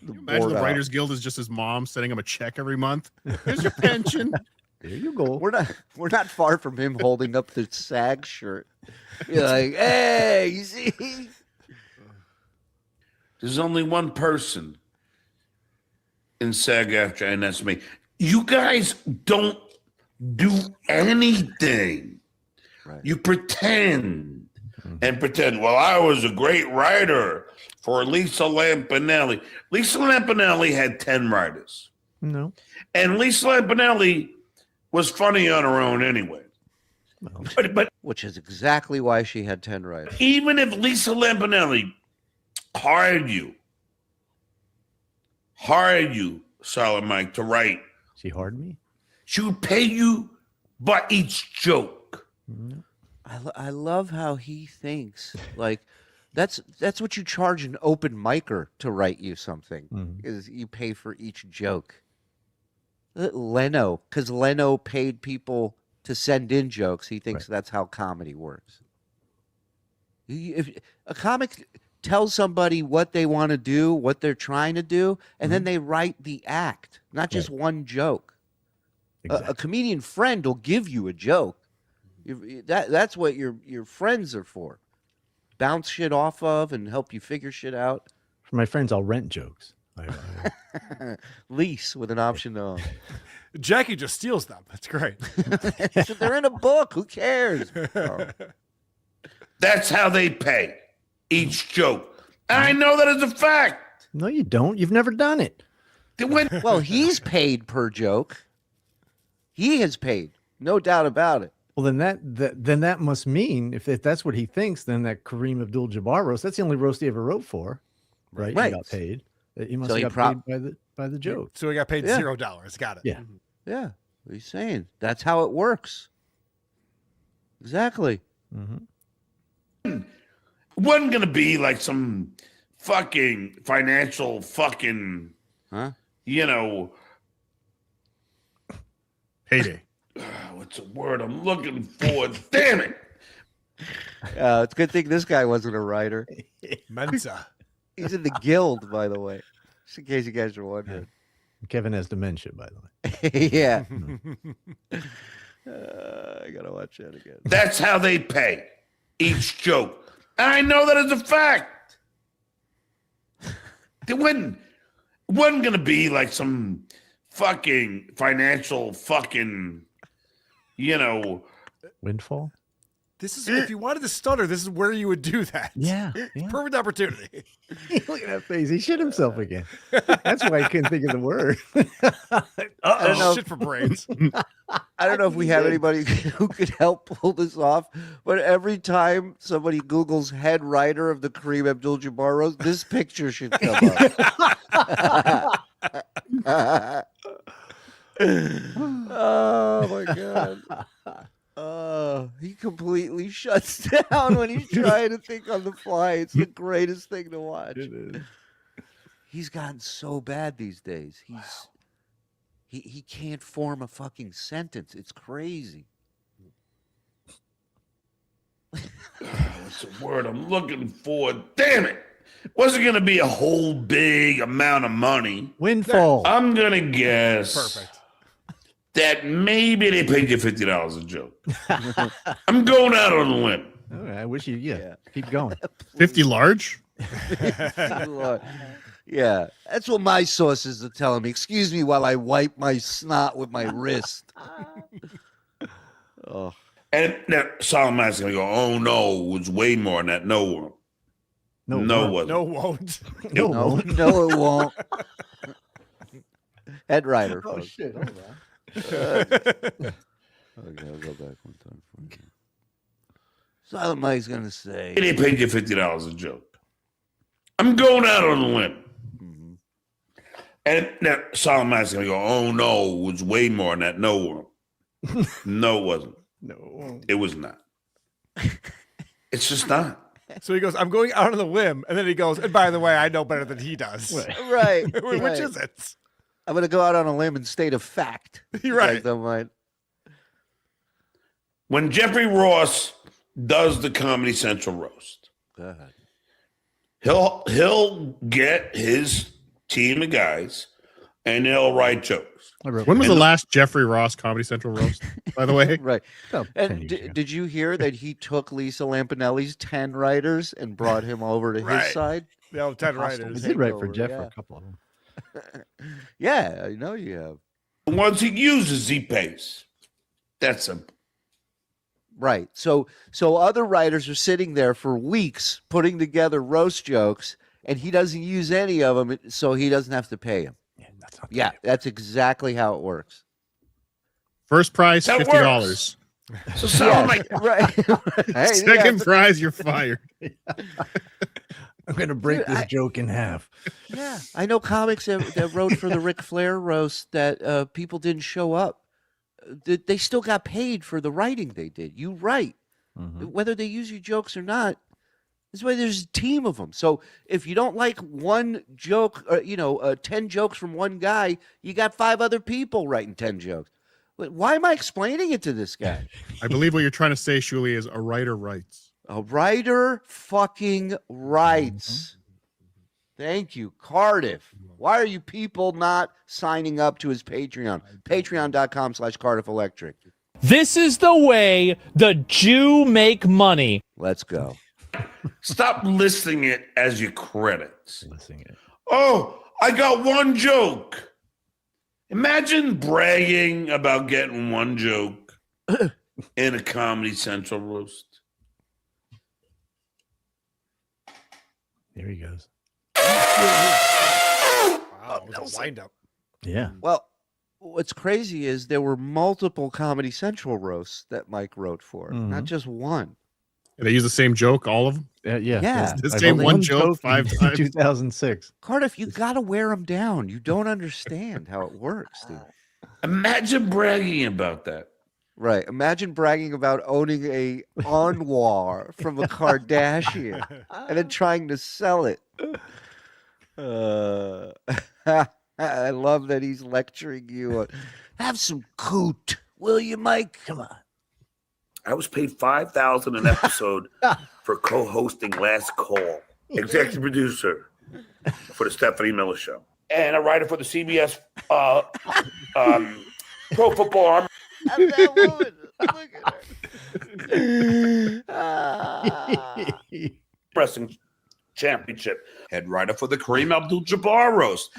Imagine the Writers Guild is just his mom sending him a check every month. Here's your pension. There you go. We're not far from him holding up the SAG shirt. You're like, hey, you see? There's only one person in SAG-AFTRA, and that's me. You guys don't do anything. Right. You pretend and pretend. Well, I was a great writer for Lisa Lampanelli. Lisa Lampanelli had 10 writers. No. And Lisa Lampanelli was funny on her own anyway. Well, But Which is exactly why she had 10 writers. even if Lisa Lampanelli hired you, Solid Mike, to write, she hard me? she would pay you by each joke. I love how he thinks. Like, that's what you charge an open micer to write you something, is you pay for each joke. Leno, because Leno paid people to send in jokes. He thinks that's how comedy works. If a comic tells somebody what they want to do, what they're trying to do, and then they write the act, not just one joke. Exactly. A comedian friend will give you a joke. That's what your friends are for. Bounce shit off of and help you figure shit out. For my friends, I'll rent jokes. Lease with an option to own. Jackie just steals them. That's great. They're in a book. Who cares? That's how they pay each joke. And I know that as a fact. No, you don't. You've never done it. Well, he's paid per joke. He has paid, no doubt about it. Well, then that must mean if that's what he thinks, then that Kareem Abdul-Jabbar roast, that's the only roast he ever wrote for, right? He got paid. He must have got paid by the joke. So he got paid $0. Got it. Yeah. Yeah. What are you saying? That's how it works. Exactly. Wasn't going to be like some fucking financial fucking, Payday. What's the word I'm looking for? Damn it. It's a good thing this guy wasn't a writer. Mensa. He's in the guild, by the way, just in case you guys are wondering. Kevin has dementia, by the way. Yeah. I got to watch that again. That's how they pay each joke. And I know that as a fact. It wasn't going to be like some fucking financial fucking, Windfall? This is if you wanted to stutter, this is where you would do that. Yeah. Perfect opportunity. Look at that face. He shit himself again. That's why I couldn't think of the word. I don't know. Shit for brains. I don't know if we have anybody who could help pull this off, but every time somebody Googles head writer of the Kareem Abdul-Jabbar roast, this picture should come up. Oh my god. He completely shuts down when he's trying to think on the fly. It's the greatest thing to watch. It is. He's gotten so bad these days. He can't form a fucking sentence. It's crazy. What's the word I'm looking for? Damn it. Wasn't going to be a whole big amount of money. Windfall. I'm going to guess Perfect. that maybe they paid you $50 a joke. I'm going out on a limb. All right, I wish you, keep going. 50 large? Yeah, that's what my sources are telling me. Excuse me while I wipe my snot with my wrist. Oh. And now Solomon's going to go, oh, no, it was way more than that. No, it wasn't. No, won't. No, it won't. Head writer. Oh, folks. shit. Hold on. Okay, I'll go back one time for you. Silent Mike's going to say... They paid you $50 a joke. I'm going out on a limb. Mm-hmm. And now Solomon's going to go, oh, no, it was way more than that. No, it wasn't. No. It was not. It's just not. So he goes, I'm going out on the limb. And then he goes, and by the way, I know better than he does. Right. Which right. is it? I'm going to go out on a limb and state a fact. You're right. You guys don't mind. When Jeffrey Ross does the Comedy Central roast, Go ahead. he'll get his team of guys and they'll write jokes. When was the last Jeffrey Ross Comedy Central roast, by the way? Right. About 10 And years ago. did you hear that he took Lisa Lampanelli's 10 writers and brought him over to Right. his side? The old 10 Hostile writers. I did write for takeover, Jeff yeah. for a couple of them. Yeah, I know you have. The ones he uses, he pays. That's simple. Right. So other writers are sitting there for weeks putting together roast jokes, and he doesn't use any of them, so he doesn't have to pay him. Yeah, that's exactly how it works. First prize, That $50. So sound like Right. Hey, Second yeah, prize, you're fired. I'm going to break this joke in half. yeah, I know comics that wrote for the Ric Flair roast that people didn't show up. They still got paid for the writing they did. You write. Whether they use your jokes or not. That's why there's a team of them. So if you don't like one joke, 10 jokes from one guy, you got 5 other people writing 10 jokes. Why am I explaining it to this guy? I believe what you're trying to say, Shuli, is a writer writes. A writer fucking writes. Thank you, Cardiff. Why are you people not signing up to his Patreon? Patreon.com/Cardiff Electric. This is the way the Jew make money. Let's go. stop listing it as your credits. Listing it. Oh, I got one joke. Imagine bragging about getting one joke in a Comedy Central roast. There he goes. Wow, it was a wind up. Yeah. Well, what's crazy is there were multiple Comedy Central roasts that Mike wrote for, not just one. They use the same joke, all of them? Yeah. The same one joke 5 in times. 2006. Cardiff, you got to wear them down. You don't understand how it works, dude. Imagine bragging about that. Right. Imagine bragging about owning a Anwar from a Kardashian and then trying to sell it. I love that he's lecturing you on, have some coot, will you, Mike? Come on. I was paid $5,000 an episode for co-hosting Last Call, executive producer for the Stephanie Miller Show, and a writer for the CBS Pro Football. That woman. Look at her. Wrestling Championship, head writer for the Kareem Abdul-Jabbar roast.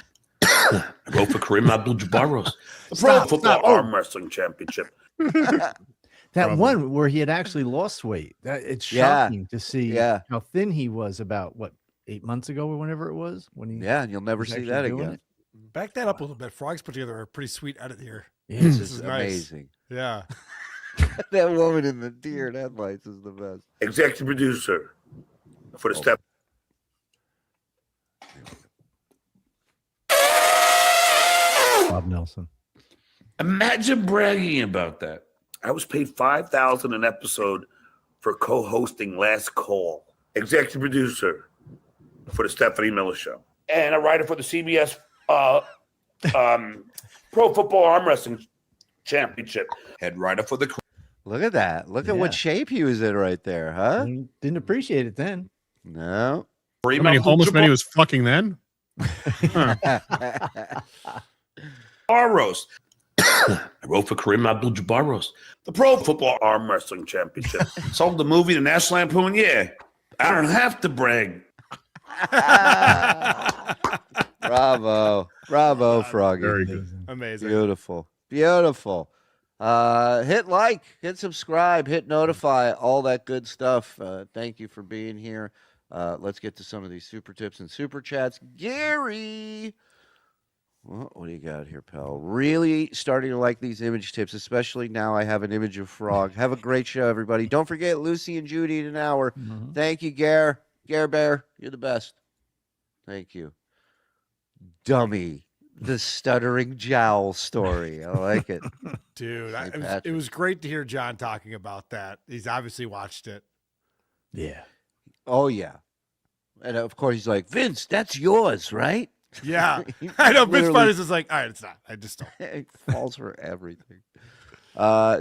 I wrote for Kareem Abdul-Jabbar roast. The Pro Football Arm Wrestling Championship. That Probably. one where he had actually lost weight. It's Yeah. shocking to see Yeah. how thin he was about 8 months ago or whenever it was when he. Yeah, and you'll never was see actually that doing again. it. Back that up a little bit. Frogs put together a pretty sweet edit here. Yeah, This This is is nice. amazing. Yeah. That woman in the deer and headlights is the best. Executive producer for the step. Bob Nelson. Imagine bragging about that. I was paid $5,000 an episode for co-hosting Last Call. Executive producer for the Stephanie Miller Show, and a writer for the CBS Pro Football Arm Wrestling Championship. Head writer for the. Look at that. Look at what shape he was in right there, huh? Didn't appreciate it then. No. How many homeless men he was fucking then? Bar roast. I wrote for Kareem Abdul-Jabbar roast. The Pro Football Arm Wrestling Championship. Sold the movie, The National Lampoon. Yeah, I don't have to brag. Bravo. Bravo, Froggy. Very good. Amazing. Beautiful. Beautiful. Hit like, hit subscribe, hit notify, all that good stuff. Thank you for being here. Let's get to some of these super tips and super chats. Gary, what do you got here, pal? Really starting to like these image tips, especially now I have an image of Frog. Have a great show, everybody. Don't forget Lucy and Judy in an hour. Thank you, Gare. Gare Bear, you're the best. Thank you. Dummy. The stuttering jowl story. I like it. Dude, Hey, it was great to hear John talking about that. He's obviously watched it. Yeah. Oh, yeah. And of course, he's like, Vince, that's yours, right? Yeah. I know. Vince Literally- Spiders is like, all right, it's not. I just don't. It falls for everything.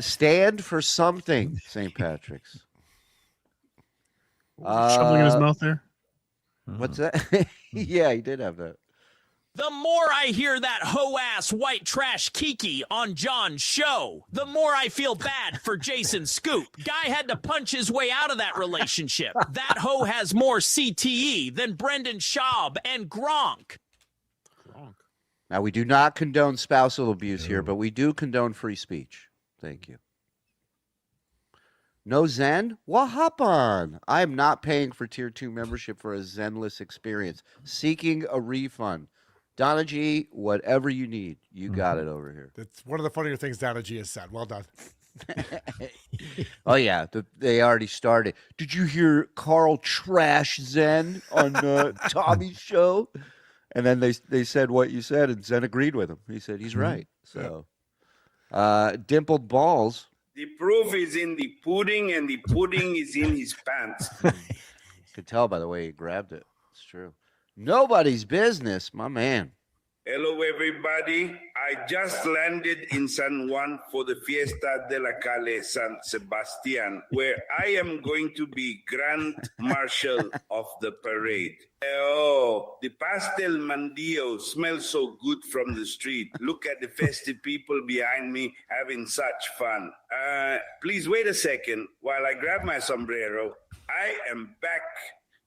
Stand for something, St. Patrick's. Shoveling in his mouth there. What's that? Yeah, he did have that. The more I hear that hoe-ass white trash Kiki on John's show, the more I feel bad for Jason Scoop. Guy had to punch his way out of that relationship. That hoe has more CTE than Brendan Schaub and Gronk. Now, we do not condone spousal abuse here, but we do condone free speech. Thank you. No Zen? What happened? I am not paying for Tier 2 membership for a Zenless experience. Seeking a refund. Donna G, whatever you need, you got it over here. That's one of the funnier things Donna G has said. Well done. Oh, yeah, they already started. Did you hear Karl trash Zen on Tommy's show? And then they said what you said, and Zen agreed with him. He said he's right. So, dimpled balls. The proof is in the pudding, and the pudding is in his pants. You could tell by the way he grabbed it. It's true. Nobody's business, my man. Hello, everybody. I just landed in San Juan for the Fiesta de la Calle San Sebastian, where I am going to be Grand Marshal of the parade. Oh, the pastel mandillo smells so good from the street. Look at the festive people behind me having such fun. Please wait a second while I grab my sombrero. I am back.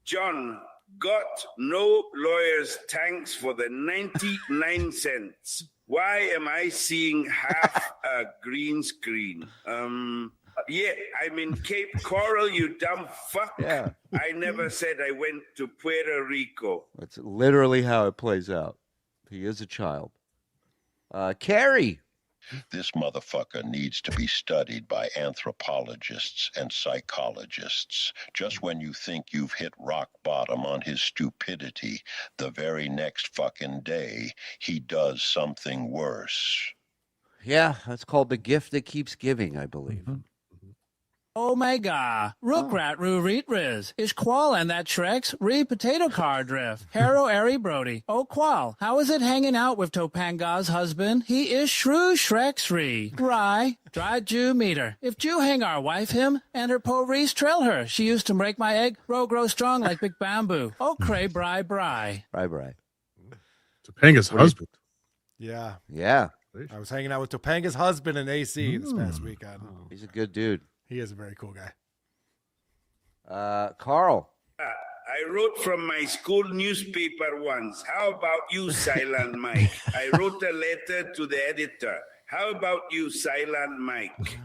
John got no lawyer's thanks for the 99 cents. Why am I seeing half a green screen? Yeah, I'm in Cape Coral, you dumb fuck. Yeah. I never said I went to Puerto Rico. That's literally how it plays out. He is a child. Carrie. This motherfucker needs to be studied by anthropologists and psychologists. Just when you think you've hit rock bottom on his stupidity, the very next fucking day, he does something worse. Yeah, that's called the gift that keeps giving, I believe. Oh my god. Rookrat Roo Reet Riz. Ish Qual and that Shrek's Re Potato Car Drift. Harrow Airy Brody. Oh Qual. How is it hanging out with Topanga's husband? He is Shrew Shrek's Re. Rye. Dry Jew meter. If Jew hang our wife him, and her po Reese trail her. She used to break my egg, grow strong like big bamboo. Oh cray bry. Bry. Topanga's husband. Yeah. Yeah. I was hanging out with Topanga's husband in AC this past weekend. He's a good dude. He is a very cool guy. Carl. I wrote from my school newspaper once. How about you, Silent Mike? I wrote a letter to the editor. How about you, Silent Mike?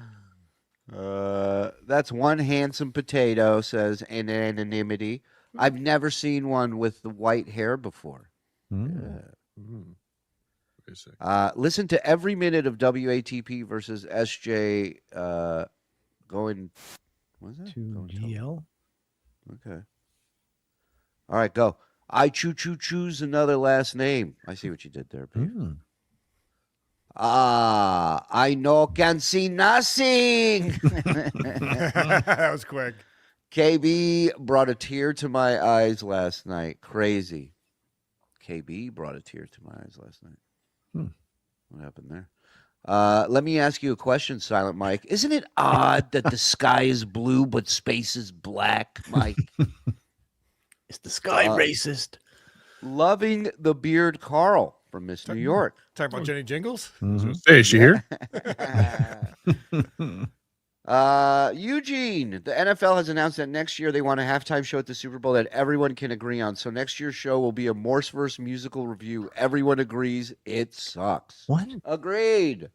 That's one handsome potato, says in anonymity. I've never seen one with the white hair before. Listen to every minute of WATP versus SJ going. What's that? To GL. Okay. All right, go. I choose another last name. I see what you did there, Pete. I no can see nothing. That was quick. KB brought a tear to my eyes last night. Crazy. KB brought a tear to my eyes last night. What happened there? Let me ask you a question, Silent Mike. Isn't it odd that the sky is blue but space is black, Mike? Is the sky racist? Loving the beard, Karl from Miss New York. Talking about Jenny Jingles? Hey, is she here? Eugene, the NFL has announced that next year they want a halftime show at the Super Bowl that everyone can agree on. So next year's show will be a Morseverse musical review. Everyone agrees it sucks. What? Agreed.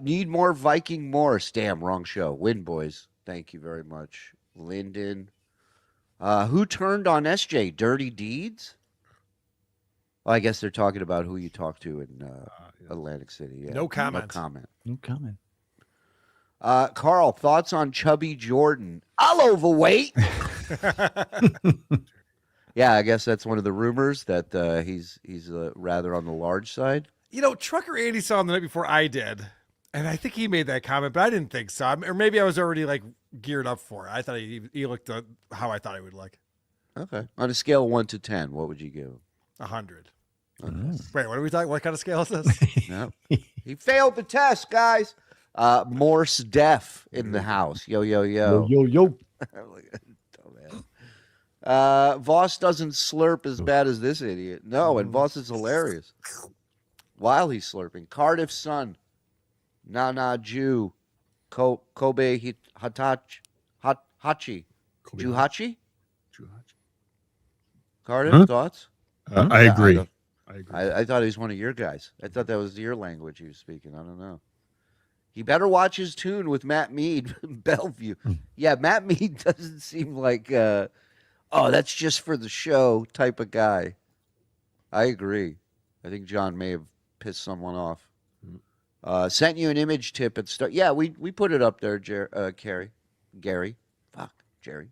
Need more Viking Morse. Damn, wrong show. Win, boys. Thank you very much. Lyndon. Who turned on SJ? Dirty Deeds? Well, I guess they're talking about who you talked to in Atlantic City. Yeah. No comment. No comment. Karl, thoughts on Chubby Jordan? I'll overweight. Yeah, I guess that's one of the rumors that he's rather on the large side. You know, Trucker Andy saw him the night before I did, and I think he made that comment, but I didn't think so. Or maybe I was already like geared up for it. I thought he looked how I thought he would look. Okay. On a scale of 1 to 10, what would you give him? 100. Okay. Wait, what are we talking? What kind of scale is this? No. He failed the test, guys. Morse deaf in the house. Yo. Voss doesn't slurp as bad as this idiot. No, and Voss is hilarious. While he's slurping. Cardiff's son. Nana Jew. Kobe Hachi. Juhachi? Cardiff, thoughts? I agree. I thought he was one of your guys. I thought that was your language he was speaking. I don't know. He better watch his tune with Matt Mead in Bellevue. Yeah, Matt Mead doesn't seem like, that's just for the show type of guy. I agree. I think John may have pissed someone off. Sent you an image tip at start. Yeah, we put it up there, Gary. Fuck, Jerry.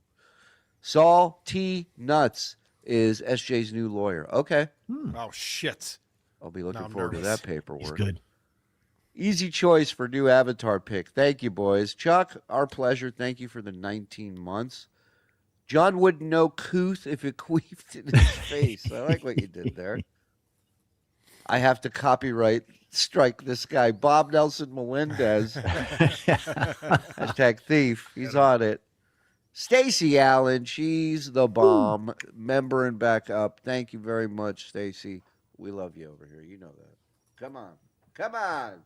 Saul T. Nuts is SJ's new lawyer. Okay. Oh, shit. I'll be looking forward to that paperwork. He's good. Easy choice for new avatar pick. Thank you, boys. Chuck, our pleasure. Thank you for the 19 months. John wouldn't know couth if it queefed in his face. I like what you did there. I have to copyright strike this guy. Bob Nelson Melendez. Hashtag thief. He's on it. Stacy Allen, she's the bomb. Member and back up. Thank you very much, Stacy. We love you over here. You know that. Come on. Come on.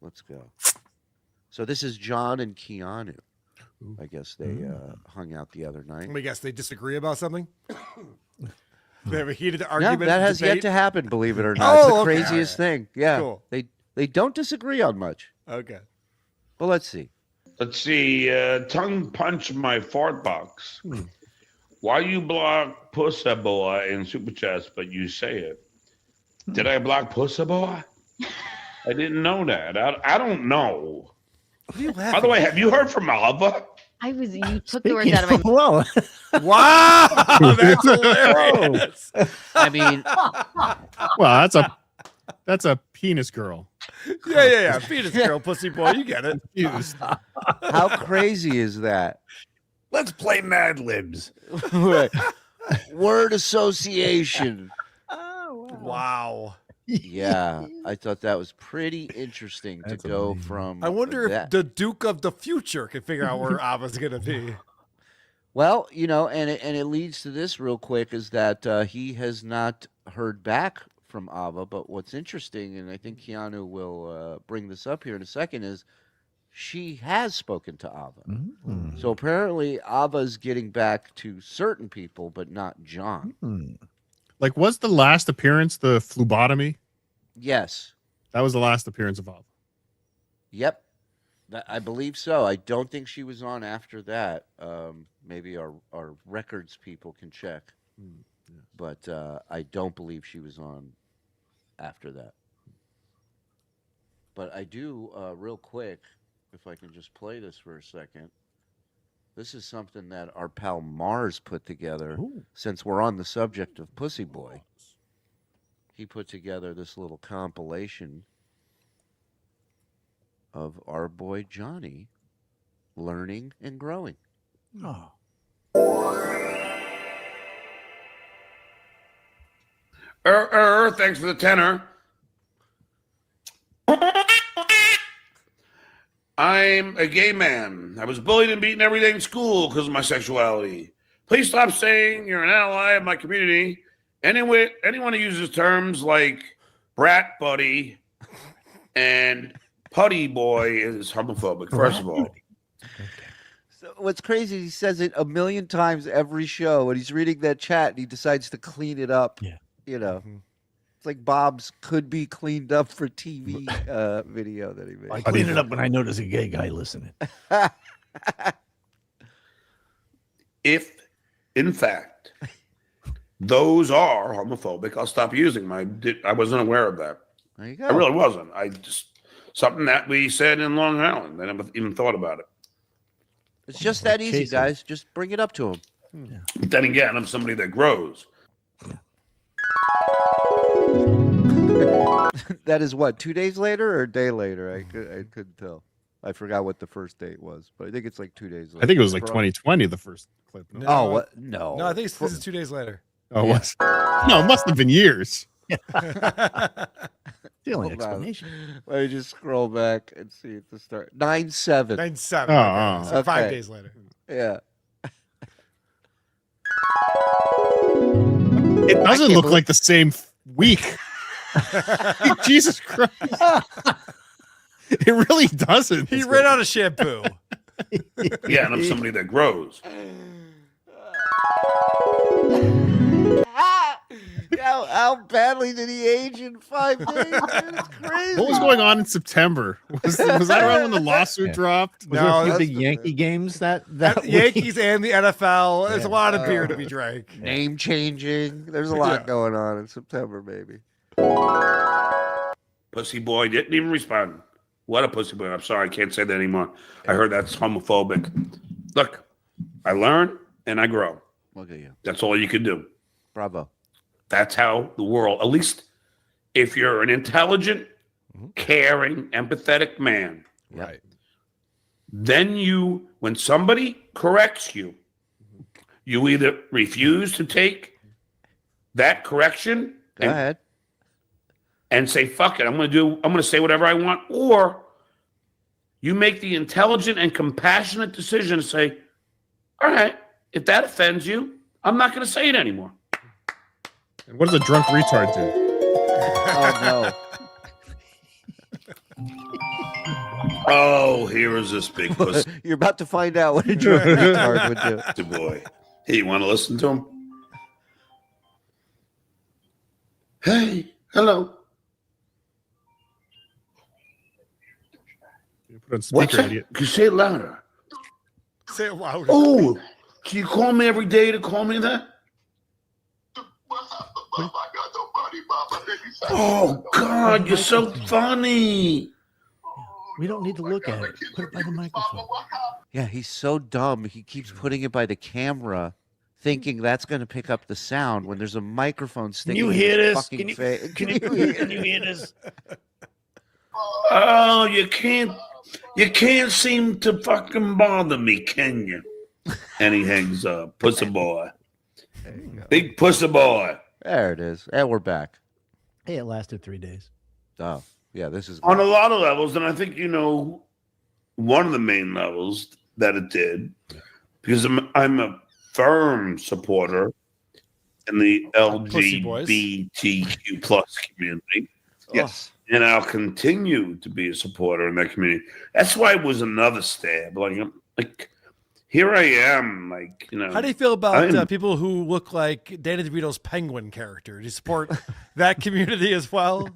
Let's go. So this is John and Keanu. I guess they hung out the other night. I guess they disagree about something. They have a heated argument. No, that has debate. yet to happen, believe it or not. It's the craziest thing. Yeah. Cool. They don't disagree on much. Okay. But let's see. Tongue punch my fart box. Why you block Pussa Boy in Super Chats, but you say it? Did I block Pussa Boy? I didn't know that. I don't know. By the way, have you heard from Alva? You took the words out of my mouth. Well, wow, that's hilarious. I mean, well, that's a penis girl. Yeah. Penis girl, pussy boy, you get it. How crazy is that? let's play Mad Libs. Word association. Wow. Yeah, I thought that was pretty interesting to go from. I wonder that. if the Duke of the Future can figure out where Ava's going to be. Well, you know, and it leads to this real quick is that he has not heard back from Ava. But what's interesting, and I think Keanu will bring this up here in a second, is she has spoken to Ava. Mm-hmm. So apparently Ava's getting back to certain people, but not John. Mm-hmm. Like, was the last appearance the phlebotomy? Yes. That was the last appearance of Ava. Yep. I believe so. I don't think she was on after that. Maybe our records people can check. But I don't believe she was on after that. But I do, real quick, if I can just play this for a second. This is something that our pal Mars put together. Since we're on the subject of Pussy Boy. He put together this little compilation of our boy Johnny learning and growing. Oh. Thanks for the tenor. I'm a gay man. I was bullied and beaten every day in school because of my sexuality. Please stop saying you're an ally of my community. Anyone who uses terms like brat buddy and putty boy is homophobic, first of all. So what's crazy, he says it a million times every show, and he's reading that chat and he decides to clean it up. Yeah. You know. It's like Bob's could be cleaned up for TV video that he made. I clean it up when I notice a gay guy listening. If, in fact, those are homophobic, I'll stop using them. I wasn't aware of that. There you go. I really wasn't. I just something that we said in Long Island. I never even thought about it. It's just that easy, guys. Just bring it up to him. But then again, I'm somebody that grows. That is what, 2 days later or a day later? I couldn't tell. I forgot what the first date was, but I think it's like 2 days later. I think it was like 2020, the first clip. No. Oh, what? No. No, I think this is 2 days later. Oh, it was? No, it must have been years. The only Hold on. explanation. Let me just scroll back and see at the start. 9/7. 9/7. Oh, okay. So 5 days later. Yeah. It doesn't look like the same week. Jesus Christ. It really doesn't. He ran out of shampoo. Yeah, and I'm somebody that grows. How badly did he age in 5 days? It's crazy. What was going on in September? Was that around when the lawsuit dropped? Was there a few big Yankee games that week? Yankees and the NFL. There's a lot of beer to be drank. Name changing. There's a lot going on in September, baby. Pussy boy didn't even respond. What a pussy boy. I'm sorry, I can't say that anymore. I heard that's homophobic. Look, I learn and I grow. Look at you. That's all you can do. Bravo. That's how the world, at least if you're an intelligent, caring, empathetic man, Right. then when somebody corrects you, you either refuse to take that correction Go ahead. and say, fuck it, I'm going to say whatever I want, or you make the intelligent and compassionate decision to say, all right, if that offends you, I'm not going to say it anymore. And what does a drunk retard do? Oh, no. Oh, here is this big pussy You're about to find out what a drunk retard would do. boy. Hey, you want to listen to him? Hey, hello. Put on What's speaker, that? idiot. Can you say it louder? Say it louder. Oh, can you call me every day to call me that? Oh, God, you're so funny. We don't need to look at it. Put it by the microphone. Yeah, he's so dumb. He keeps putting it by the camera, thinking that's going to pick up the sound when there's a microphone sticking you in hear his this? fucking Can face. you hear this? Oh, you can't seem to fucking bother me, can you? And he hangs up. Pussy boy. Big pussy boy. There it is. And we're back. Hey, it lasted 3 days. Oh, yeah, this is On a lot of levels, and I think one of the main levels that it did, because I'm a firm supporter in the LGBTQ plus community. Yes. And I'll continue to be a supporter in that community. That's why it was another stab. Like here I am, How do you feel about people who look like Danny DeVito's Penguin character? Do you support that community as well?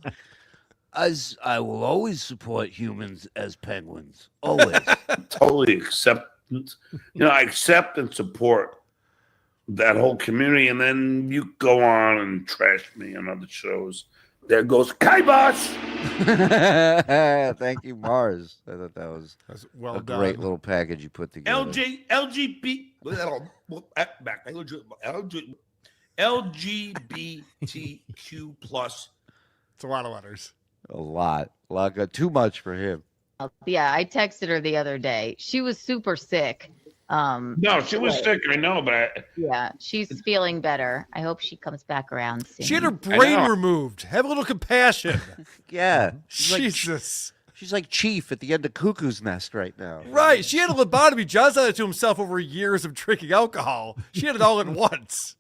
As I will always support humans as penguins. Always. Totally accept. I accept and support that whole community, and then you go on and trash me on other shows. There goes Kai Boss. Thank you, Mars. I thought that was well a done. great little package you put together. LGBTQ plus. It's a lot of letters. A lot. Too much for him. Yeah, I texted her the other day. She was super sick. No, she was sick. I know, but yeah, she's feeling better. I hope she comes back around soon. She had her brain removed. Have a little compassion. Yeah. Jesus. She's like Chief at the end of Cuckoo's Nest right now. Right. She had a lobotomy. John said it to himself over years of drinking alcohol. She had it all at once.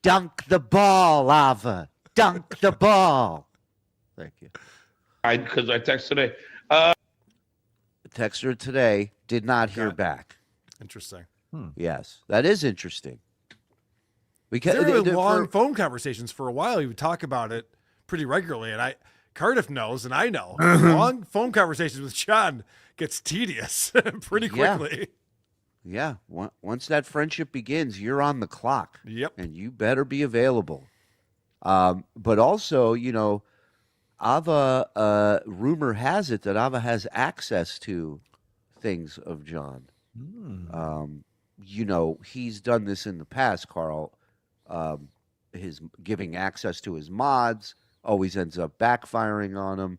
Dunk the ball, Lava. Dunk the ball. Thank you. Because I texted today. Text her today. Did not hear back. Interesting. Yes, that is interesting. There were long phone conversations for a while. He would talk about it pretty regularly, and Cardiff knows, and I know. Long phone conversations with John gets tedious pretty quickly. Yeah. Once that friendship begins, you're on the clock. Yep. And you better be available. But also, Ava, rumor has it that Ava has access to things of John. He's done this in the past, Karl. His giving access to his mods always ends up backfiring on him.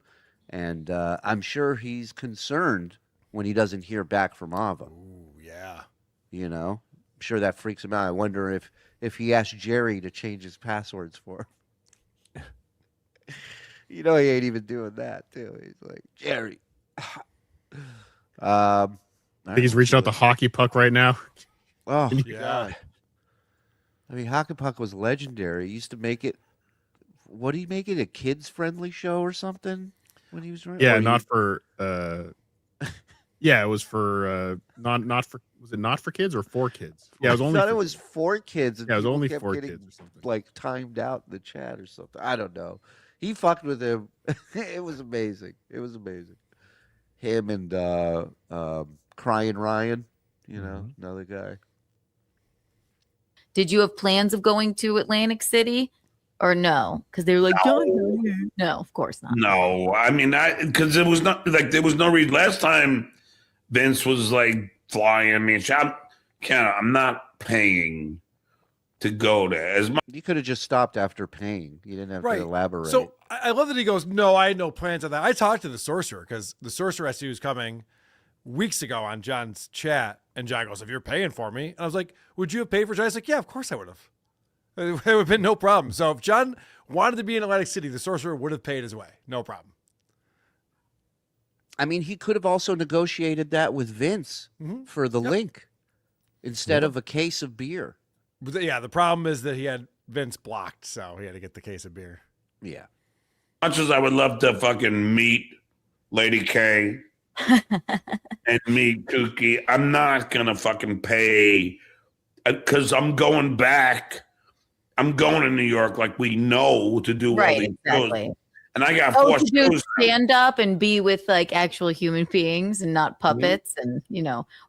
And I'm sure he's concerned when he doesn't hear back from Ava. Ooh, yeah. I'm sure that freaks him out. I wonder if he asked Jerry to change his passwords for him. He ain't even doing that, too. He's like, Jerry. I think he's reaching out the hockey puck right now. Oh, Yeah. God. I mean, Hockey Puck was legendary. He used to make it. What did he make it? A kids-friendly show or something when he was running? Yeah, not for. Yeah, it was for not for. Was it not for kids or for kids? Yeah, it was only. I thought it was for kids. And Yeah, it was people only kept for getting, kids or something. Like timed out in the chat or something. I don't know. He fucked with him. It was amazing. It was amazing. Him and Crying Ryan, another guy. Did you have plans of going to Atlantic City or no? Because they were like, John. No, of course not. No, I mean, because it was not like there was no reason. Last time Vince was like flying me. I'm not paying to go there as much. You could have just stopped after paying. You didn't have to elaborate. So I love that he goes, no, I had no plans on that. I talked to the Sorcerer because the Sorcerer SU was coming weeks ago on John's chat. And John goes, if you're paying for me. And I was like, would you have paid for John? I was like, yeah, of course I would have. It would have been no problem. So if John wanted to be in Atlantic City, the Sorcerer would have paid his way. No problem. I mean, he could have also negotiated that with Vince for the link instead of a case of beer. But yeah, the problem is that he had Vince blocked, so he had to get the case of beer. Yeah. Much as I would love to fucking meet Lady K and meet Tookie, I'm not going to fucking pay because I'm going back. I'm going to New York like we know to do all these shows. And I got four to do shows. stand up and be with like actual human beings and not puppets. And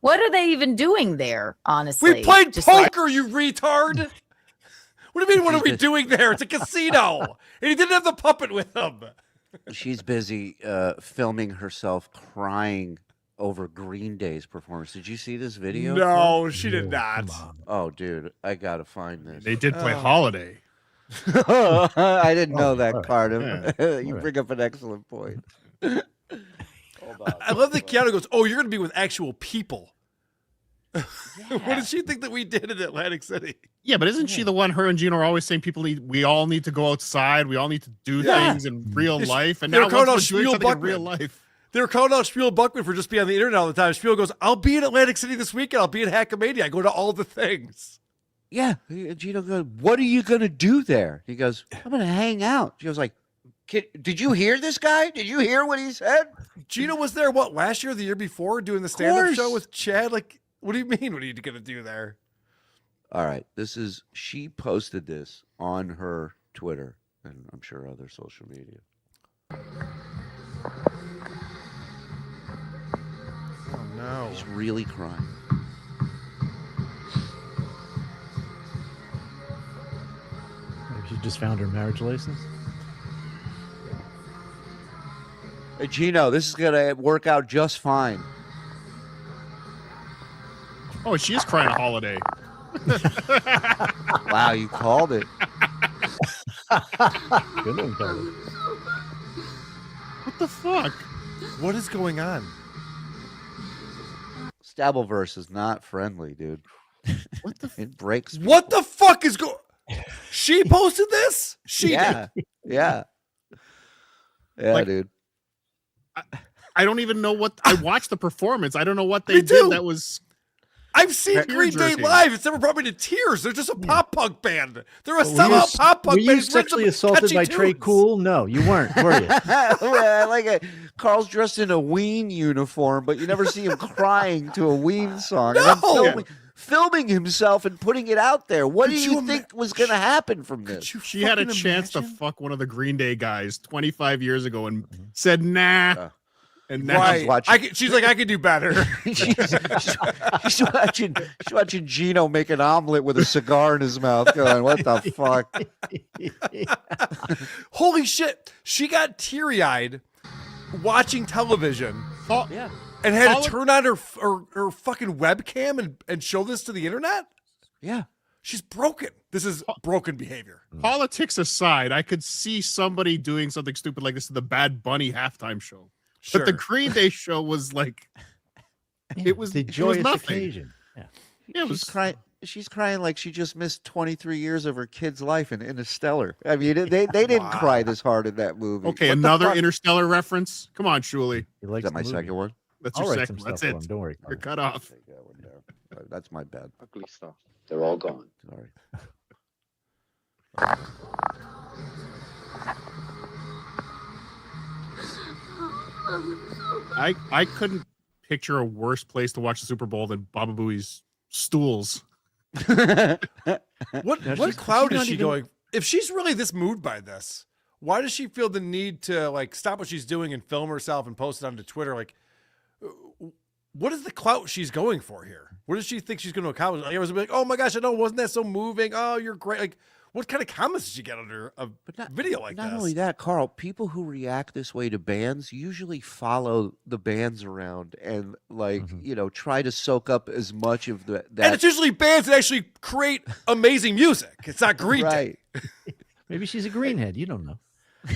what are they even doing there? Honestly, we played poker, you retard. What do you mean? What are we doing there? It's a casino, and he didn't have the puppet with him. She's busy filming herself crying over Green Day's performance. Did you see this video? No, she did not. Oh, dude, I gotta find this. They did play Holiday. I didn't know that, Cardiff. You bring up an excellent point. Hold on. I love that Keanu goes, oh, you're going to be with actual people. What did she think that we did in Atlantic City? Yeah, but isn't she the one? Her and Gino are always saying we all need to go outside. We all need to do things in real life. And now we're doing something in real life. They were calling out Spiel Buckman for just being on the internet all the time. Spiel goes, I'll be in Atlantic City this weekend. I'll be in Hackamania. I go to all the things. Yeah. Gino goes, what are you going to do there? He goes, I'm going to hang out. She was like, did you hear this guy? Did you hear what he said? Gino was there, last year or the year before doing the stand-up show with Chad? Like, what do you mean? What are you going to do there? All right. She posted this on her Twitter and I'm sure other social media. no. She's really crying. Maybe she just found her marriage license. Hey, Gino, this is gonna work out just fine. Oh, she is crying a holiday. Wow, you called it. Good one, Karl. What the fuck? What is going on? Dabbleverse is not friendly, dude. What the? It breaks. What the fuck is going? She posted this? She Yeah, did. yeah, Like, dude. I don't even know what. I watched the performance. I don't know what they Me too. did. That was. I've seen Tear Green Day jerking. live. It's never brought me to tears. They're just a pop punk band. They're a Were you, sellout pop punk were band. you who's written sexually some assaulted catchy by Trey tunes. Cool? No, you weren't, were you? I like it. Carl's dressed in a Ween uniform, but you never see him crying to a Ween song. And then No. filming himself and putting it out there. What Could do you you think was going to happen from this? She had a chance to fuck one of the Green Day guys 25 years ago and said, nah. And now Right. She's like, I could do better. she's watching Gino make an omelet with a cigar in his mouth going, what the fuck? Holy shit. She got teary-eyed watching television. Oh, yeah. And had to turn on her fucking webcam and show this to the internet? Yeah. She's broken. This is broken behavior. Politics aside, I could see somebody doing something stupid like this to the Bad Bunny halftime show. Sure. But the Green Day show was like, it was the it was joyous nothing. occasion. Yeah. Yeah, it was She's crying like she just missed 23 years of her kid's life in Interstellar. I mean, they didn't cry this hard in that movie. Okay, What the another fuck? Interstellar reference. Come on, Shuli. Is that my second one? That's I'll your write second. some That's stuff it. for him. Don't worry. You're cut off. Take that one down. That's my bad. Ugly stuff. They're all gone. Sorry. I couldn't picture a worse place to watch the Super Bowl than Baba Booey's stools. What cloud is not she even- going? If she's really this moved by this, why does she feel the need to like stop what she's doing and film herself and post it onto Twitter? Like, what is the clout she's going for here? What does she think she's going to accomplish? Like, I was like, oh my gosh, I know, wasn't that so moving? Oh, you're great. Like, what kind of comments did she get under a video like Not this? only that, Karl, people who react this way to bands usually follow the bands around and try to soak up as much of that. And it's usually bands that actually create amazing music. It's not Green Day. Maybe she's a greenhead. You don't know.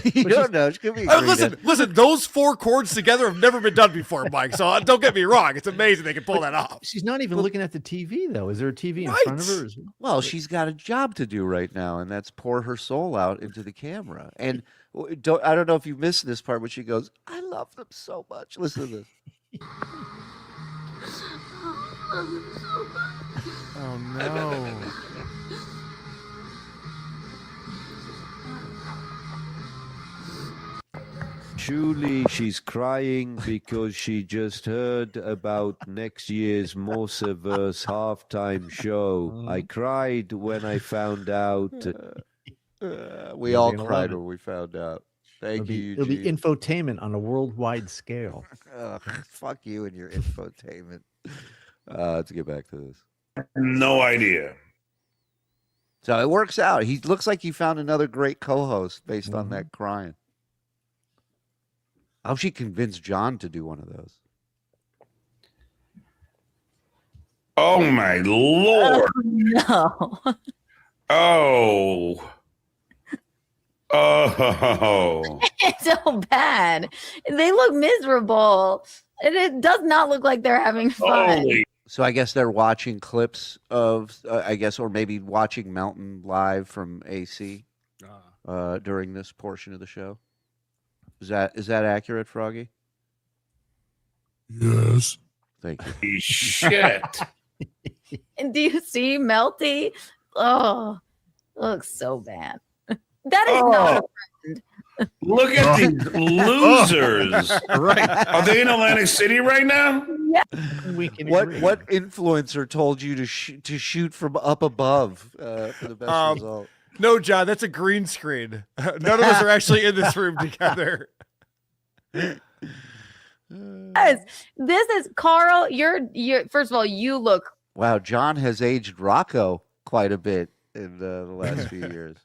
You don't know. She could be a Listen, those four chords together have never been done before, Mike. So don't get me wrong. It's amazing they can pull that off. She's not even looking at the TV, though. Is there a TV in front of her? As well? Well, she's got a job to do right now, and that's pour her soul out into the camera. And I don't know if you missed this part, but she goes, I love them so much. Listen to this. Oh, no. Shuli, she's crying because she just heard about next year's Morseverse halftime show. I cried when I found out. We all cried when we found out. Thank you, It'll be Eugene. infotainment on a worldwide scale. Fuck you and your infotainment. Let's get back to this. No idea. So it works out. He looks like he found another great co-host based on that crying. I hope she convinced John to do one of those. Oh my lord. No. Oh. Oh. It's so bad. They look miserable. And it does not look like they're having fun. So I guess they're watching clips of, or maybe watching Mountain live from AC during this portion of the show. Is that accurate, Froggy? Yes. Thank you. Shit. And do you see Melty? Oh, looks so bad. That is not a friend. Look at these losers. Right. Are they in Atlantic City right now? Yeah. What influencer told you to shoot from up above for the best result? No, John, that's a green screen. None of us are actually in this room together. Yes, this is Karl. You're first of all, you look Wow, John has aged Rocco quite a bit in the last few years.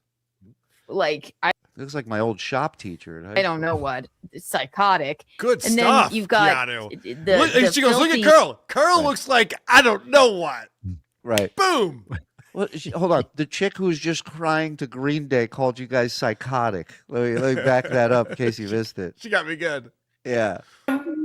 like Looks like my old shop teacher. in high I don't know what psychotic. Good And stuff. then you've got Keanu. the She goes, look at filthy- Karl. Karl looks like I don't know what. Right. Boom. Well, hold on. The chick who was just crying to Green Day called you guys psychotic. Let me back that up in case you missed it. She got me good. Yeah.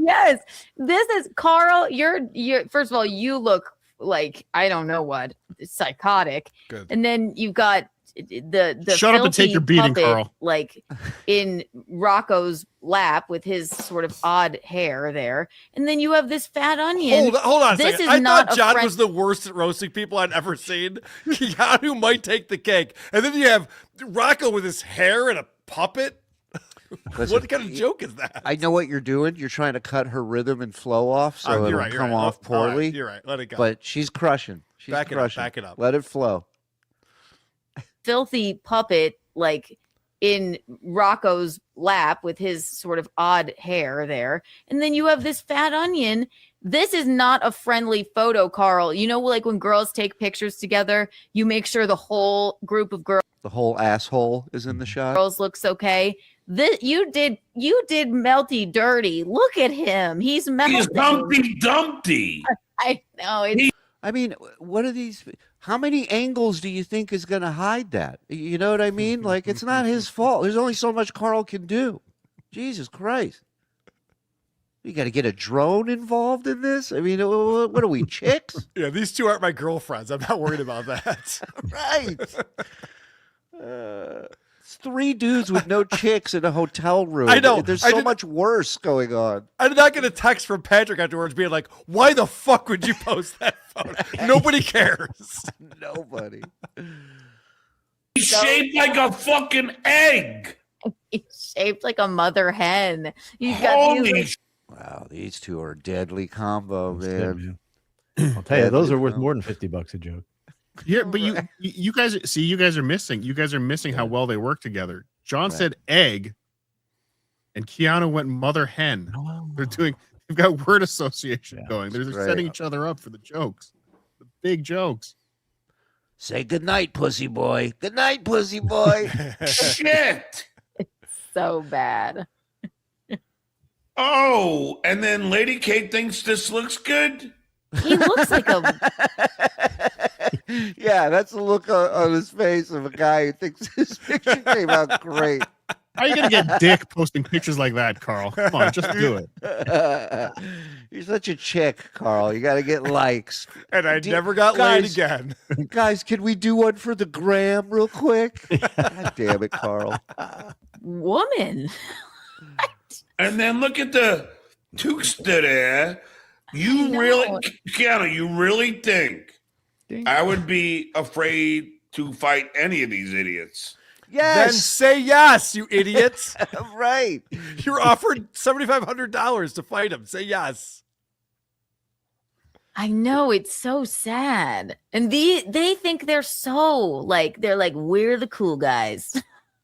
Yes, this is Karl. You're first of all, you look like I don't know what psychotic. Good. And then you've got the Shut up and take filthy your beating, puppet, Karl. like in Rocco's lap with his sort of odd hair there, and then you have this fat onion. Hold on a This second. is I not thought a John friend- was the worst at roasting people I'd ever seen. Keanu might take the cake. And then you have Rocco with his hair and a puppet. Listen, What kind of joke is that? I know what you're doing. You're trying to cut her rhythm and flow off, so You're it'll right, you're come right. off All right, poorly. you're right. Let it go. But she's crushing. She's Back it up, crushing. back it up. Let it flow. Filthy puppet like in Rocco's lap with his sort of odd hair there, and then you have this fat onion. This is not a friendly photo, Karl. You know, like when girls take pictures together, you make sure the whole group of The whole asshole is in the shot. girls looks okay. This you did Melty dirty. Look at him. He's melting. He's Humpty Dumpty. I know. It's I mean, what are these? How many angles do you think is going to hide that? You know what I mean? Like, it's not his fault. There's only so much Karl can do. Jesus Christ. You got to get a drone involved in this? I mean, what are we, chicks? Yeah, these two aren't my girlfriends. I'm not worried about that. Right. It's three dudes with no chicks in a hotel room. I know. There's I so did- much worse going on. I did not get a text from Patrick afterwards being like, why the fuck would you post that photo? Nobody cares. Nobody. He's shaped like a fucking egg. he's shaped like a mother hen. You've got Holy these, Wow, these two are a deadly combo, man. I'll tell you, those are worth more than $50 a joke. Yeah, but you guys see, you guys are missing how well they work together. John said egg, and Keanu went mother hen. They've got word association going. They're Right. setting each other up for the jokes, the big jokes. Say goodnight, pussy boy. Good night, pussy boy. shit. so bad. Oh, and then Lady Kate thinks this looks good. He looks like a Yeah, that's the look on his face of a guy who thinks his picture came out great. How are you gonna get dick posting pictures like that, Karl? Come on, just do it. You're such a chick, Karl. You got to get likes. And I never got laid again. Guys, can we do one for the gram real quick? God damn it, Karl. woman. And then look at the tookster there. You really, Keanu, you really think I would be afraid to fight any of these idiots? Yes. Then say yes, you idiots. Right. You're offered $7,500 to fight him. Say yes. I know, it's so sad. And they think they're they're like, we're the cool guys.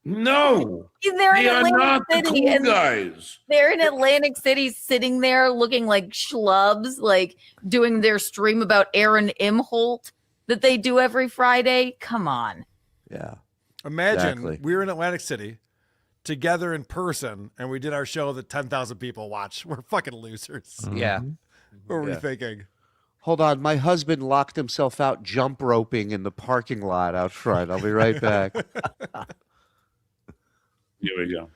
No. They're in They are Atlantic not the City, cool and guys. they're in Atlantic City sitting there looking like schlubs, like doing their stream about Aaron Imholt that they do every Friday. Come on. Yeah. Imagine Exactly. we were in Atlantic City together in person and we did our show that 10,000 people watch. We're fucking losers. Yeah. What were we Yeah. thinking? Hold on. My husband locked himself out jump roping in the parking lot out front. I'll be right back. Here we go.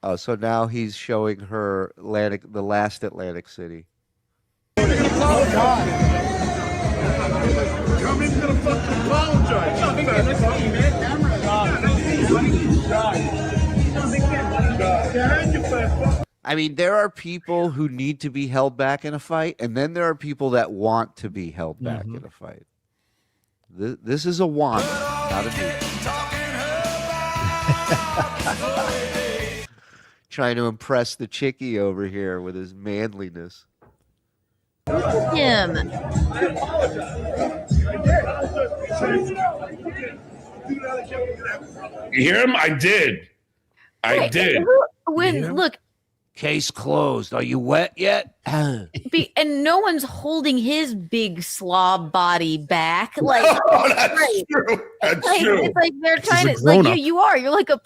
Oh, so now he's showing her the last Atlantic City. I mean, there are people who need to be held back in a fight, and then there are people that want to be held back in a fight. This is a want, not a need. Trying to impress the chickie over here with his manliness. Look at him. You hear him? I did. I Right, did. Look, Case closed. Are you wet yet? And no one's holding his big slob body back. Like, that's right. true. That's Like, true. it's like they're trying a to, like, grown-up. you are. You're like a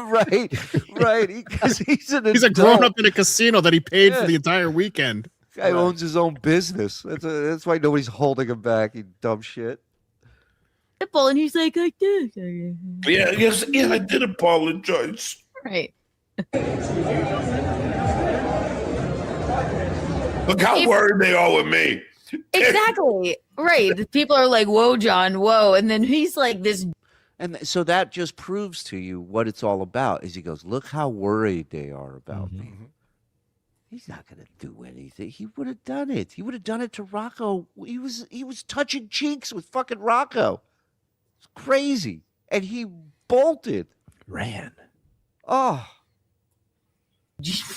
right. Because he's an He's a grown up in a casino that he paid for Yeah. the entire weekend. Guy owns his own business. That's why nobody's holding him back. You dumb shit. pitbull, and he's like, I did. Yeah, I did apologize. Right. Look how worried they are with me. Exactly. Right. The people are like, whoa, John, whoa. And then he's like this. And so that just proves to you what it's all about. Is he goes, look how worried they are about me. He's not going to do anything. He would have done it. He would have done it to Rocco. He was touching cheeks with fucking Rocco. It's crazy. And he bolted. Ran. Oh.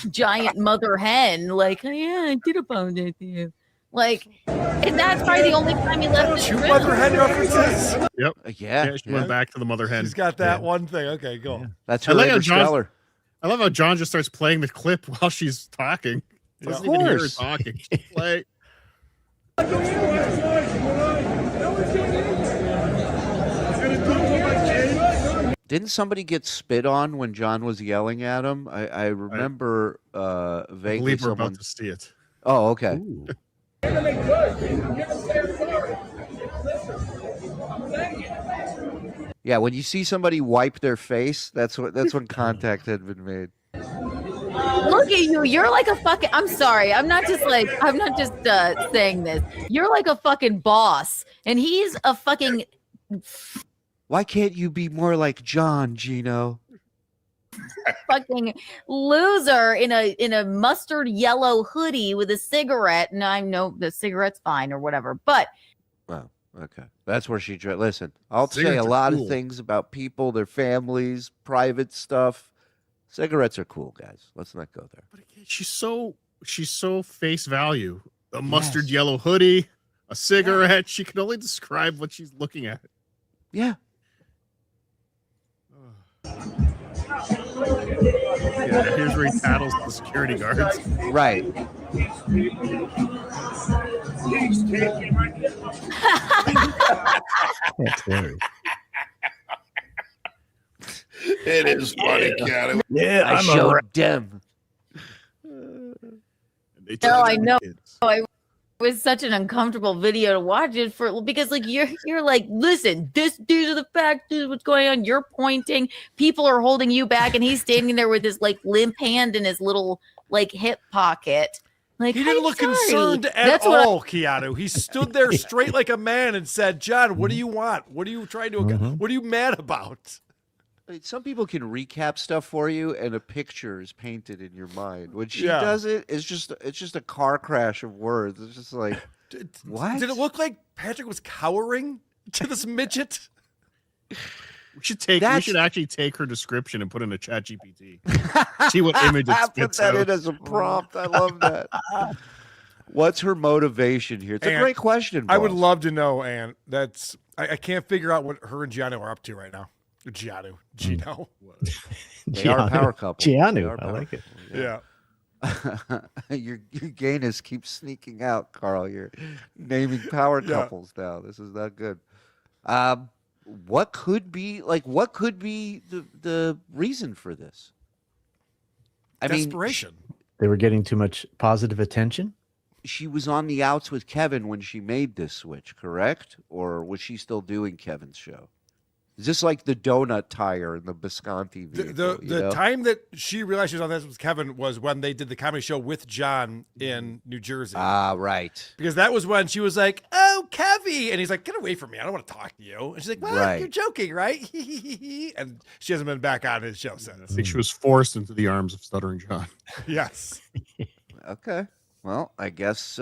Giant mother hen. Like, oh, yeah, I did apologize to you. Like, and that's probably the only time he left the Two trip. mother hen references. Yep. Yeah. She went back to the mother hen. She's got that one thing. Okay, go. That's I her like how John's- Interstellar. I love how John just starts playing the clip while she's talking. Doesn't even hear her talking. Just play. Didn't somebody get spit on when John was yelling at him? I remember I vaguely believe we're someone. about to see it. Oh, okay. Yeah, when you see somebody wipe their face, that's when contact had been made. Look at you. You're like a fucking. I'm sorry. I'm not just saying this. You're like a fucking boss, and he's a fucking Why can't you be more like John, Gino? fucking loser in a mustard yellow hoodie with a cigarette. And I know the cigarette's fine or whatever, but Well, okay. That's where she listen. I'll say Cigarettes a are lot cool. of things about people, their families, private stuff. Cigarettes are cool, guys. Let's not go there. She's so face value. A mustard yellow hoodie, a cigarette. She can only describe what she's looking at. Yeah. Yeah, here's where he tattles the security guards. Right. That's hilarious. It is funny, Cat. Yeah, I showed them. no, I know. It was such an uncomfortable video to watch it for because like you're like, listen, these are the facts, this is what's going on. You're pointing, people are holding you back, and he's standing there with his like limp hand in his little like hip pocket. Like He didn't I'm look sorry. concerned at That's what all, Keanu. He stood there straight like a man and said, John, what do you want? What are you trying to what are you mad about? Some people can recap stuff for you, and a picture is painted in your mind. When she Yeah. does it, it's just a car crash of words. It's just like, what? Did it look like Patrick was cowering to this midget? We should actually take her description and put in a chat GPT. See what image it Put spits that out. in as a prompt. I love that. What's her motivation here? It's a And great question. I would boss. love to know, Ann. I can't figure out what her and Gianno are up to right now. Gino. They are a power couple. They Giannu, are I like it. Yeah. your gayness keeps sneaking out, Karl. You're naming power Yeah. couples now. This is not good. What could be the reason for this? I mean, Desperation. They were getting too much positive attention. she was on the outs with Kevin when she made this switch, correct? Or was she still doing Kevin's show? Is this like the donut tire in the Bisconti vehicle? The time that she realized she was on this with Kevin was when they did the comedy show with John in New Jersey. Ah, right. Because that was when she was like, "Oh, Kevy," and he's like, "Get away from me! I don't want to talk to you." And she's like, "Well, Right. you're joking, right?" And she hasn't been back on his show I since. think she was forced into the arms of Stuttering John. Yes. Okay. Well, I guess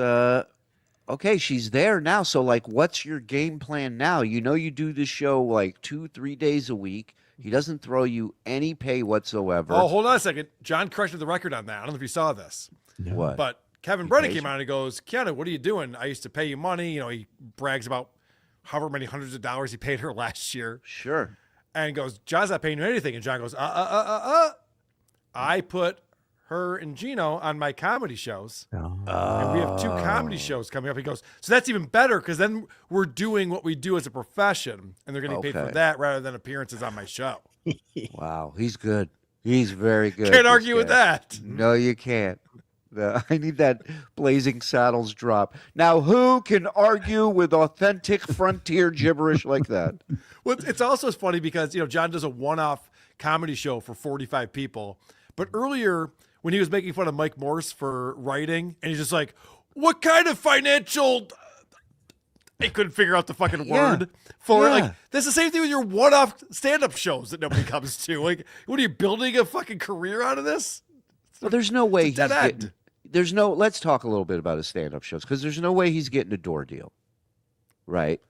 okay, she's there now. So like what's your game plan now? You know you do this show like 2-3 days a week. He doesn't throw you any pay whatsoever. Oh, hold on a second. John corrected the record on that. I don't know if you saw this. What? But Kevin Brennan came out and he goes, "Keanu, what are you doing? I used to pay you money." You know, he brags about however many hundreds of dollars he paid her last year. Sure. And goes, "John's not paying you anything." And John goes, I put her and Gino on my comedy shows. Oh. And we have 2 comedy shows coming up. He goes, so that's even better because then we're doing what we do as a profession and they're getting paid for Okay. that rather than appearances on my show. Wow, he's good. He's very good. Can't this argue with guy. that. No, you can't. I need that Blazing Saddles drop. Now, who can argue with authentic frontier gibberish like that? Well, it's also funny because, John does a one-off comedy show for 45 people. But earlier when he was making fun of Mike Morse for writing, and he's just like, what kind of financial... He couldn't figure out the fucking word for it. Like, that's the same thing with your one-off stand-up shows that nobody comes to. Like, what are you building a fucking career out of this? Well, there's no way It's a he's dead end. getting... There's no... Let's talk a little bit about his stand-up shows, because there's no way he's getting a door deal. Right?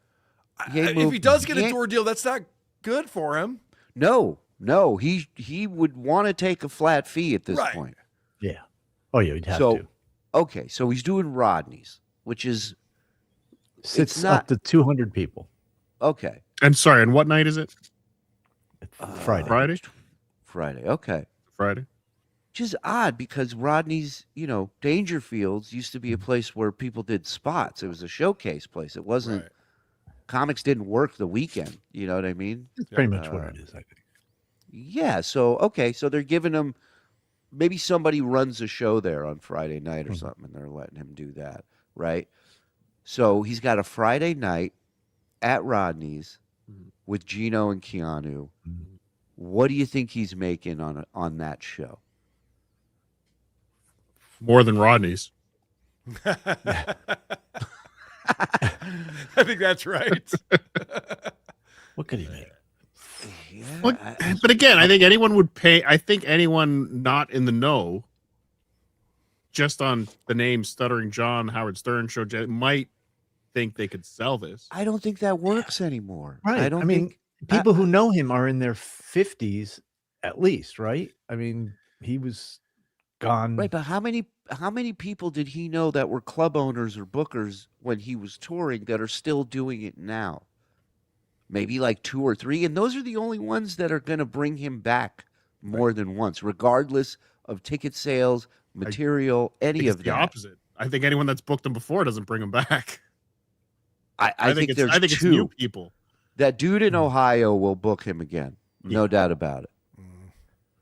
If he does get a door deal, that's not good for him. No. He would want to take a flat fee at this point. Yeah. Oh, yeah, he'd have so, to. Okay, so he's doing Rodney's, which is... Sits it's not... up to 200 people. Okay. And sorry, and what night is it? Friday. Friday, okay. Friday. Which is odd because Rodney's, Dangerfields used to be a place where people did spots. It was a showcase place. It wasn't... Comics didn't work the weekend. You know what I mean? That's pretty much what it is, I think. Yeah. So, okay. So they're giving him, maybe somebody runs a show there on Friday night or something, and they're letting him do that. Right. So he's got a Friday night at Rodney's with Gino and Keanu. What do you think he's making on that show? More than Rodney's. I think that's right. What could he make? Well, but again, I think anyone would pay. I think anyone not in the know, just on the name Stuttering John, Howard Stern show, might think they could sell this. I don't think that works anymore. Right. I don't mean, think people who know him are in their 50s at least, right? I mean, he was gone. Right, but how many people did he know that were club owners or bookers when he was touring that are still doing it now? Maybe like 2 or 3, and those are the only ones that are going to bring him back more than once, regardless of ticket sales, material, any of the that. opposite. I think anyone that's booked him before doesn't bring him back. I think there's it's two. new people. That dude in Ohio will book him again, no doubt about it.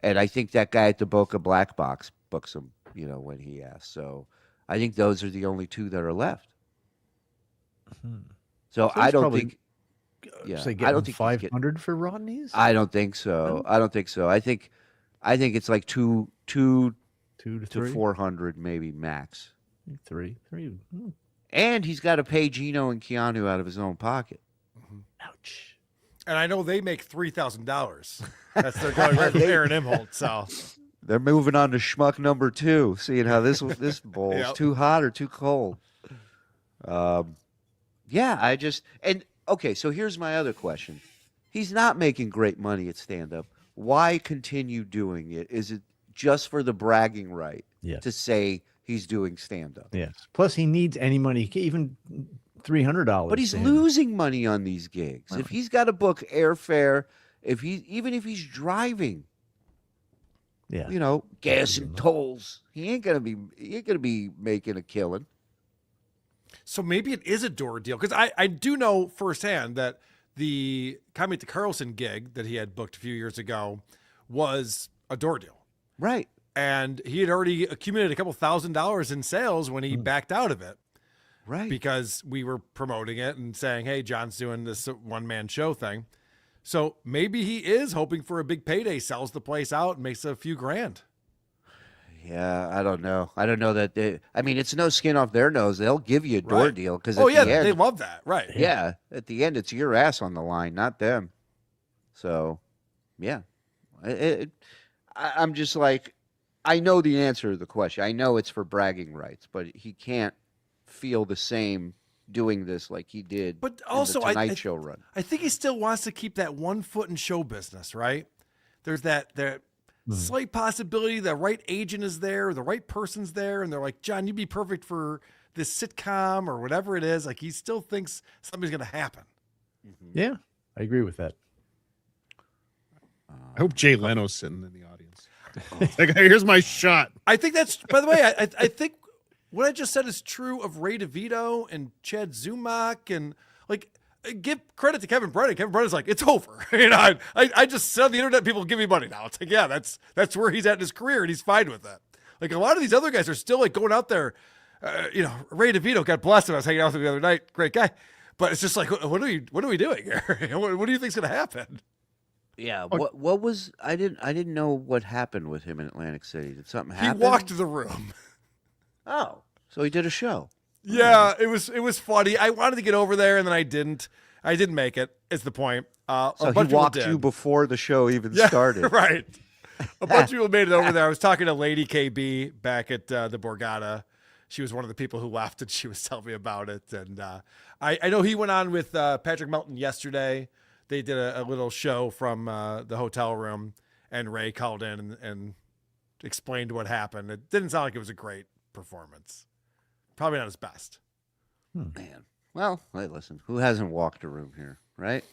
And I think that guy at the Boca Black Box books him, when he asks. So I think those are the only 2 that are left. So I don't think. Yeah, I don't think 500 for Rodney's. I don't think so. I don't think so. I think it's like two to 400 maybe max. 3. And he's got to pay Gino and Keanu out of his own pocket. Ouch. And I know they make $3,000. That's their going right from Aaron Imholt. So they're moving on to schmuck number 2, seeing how this bowl's Yep. too hot or too cold. Yeah, okay, so here's my other question. He's not making great money at stand-up. Why continue doing it? Is it just for the bragging right to say he's doing stand-up? Yes. Plus, he needs any money, even $300. But he's losing money on these gigs. If he's got to book airfare, even if he's driving, gas and tolls, he ain't gonna be making a killing. So maybe it is a door deal because I do know firsthand that the Comedy at the Carlson gig that he had booked a few years ago was a door deal. Right. And he had already accumulated a couple $1,000s in sales when he backed out of it. Right. Because we were promoting it and saying, hey, John's doing this one-man show thing. So maybe he is hoping for a big payday, sells the place out and makes a few grand. Yeah, I don't know. I don't know that it's no skin off their nose. They'll give you a door deal because they love that. Right. Yeah. At the end, it's your ass on the line, not them. So, yeah. I'm just like, I know the answer to the question. I know it's for bragging rights, but he can't feel the same doing this like he did but also, in the Tonight Show run. I think he still wants to keep that 1 foot in show business, right? There's that slight possibility the right agent is there, the right person's there, and they're like, John, you'd be perfect for this sitcom or whatever it is. Like he still thinks something's going to happen. Yeah, I agree with that. I hope Jay Leno's sitting in the audience. Like, here's my shot. I think that's, by the way, I think what I just said is true of Ray DeVito and Chad Zumock, and like, give credit to Kevin Brennan. Kevin Brennan's like, it's over. I just said on the internet, people give me money now. It's like, yeah, that's where he's at in his career, and he's fine with that. Like, a lot of these other guys are still like going out there. Ray DeVito, God bless him. I was hanging out with him the other night. Great guy. But it's just like, what are we doing here? What do you think's going to happen? Yeah. What was, I didn't know what happened with him in Atlantic City. Did something happen? He walked the room. Oh, so he did a show. Yeah, it was funny. I wanted to get over there, and then I didn't. I didn't make it. Is the point? So a he bunch walked of people you did. before the show even Yeah, started. Right. A bunch of people made it over there. I was talking to Lady KB back at the Borgata. She was one of the people who left, and she was telling me about it. And I know he went on with Patrick Melton yesterday. They did a little show from the hotel room, and Ray called in and explained what happened. It didn't sound like it was a great performance. Probably not his best. Man. Well, hey, listen, who hasn't walked a room here, right?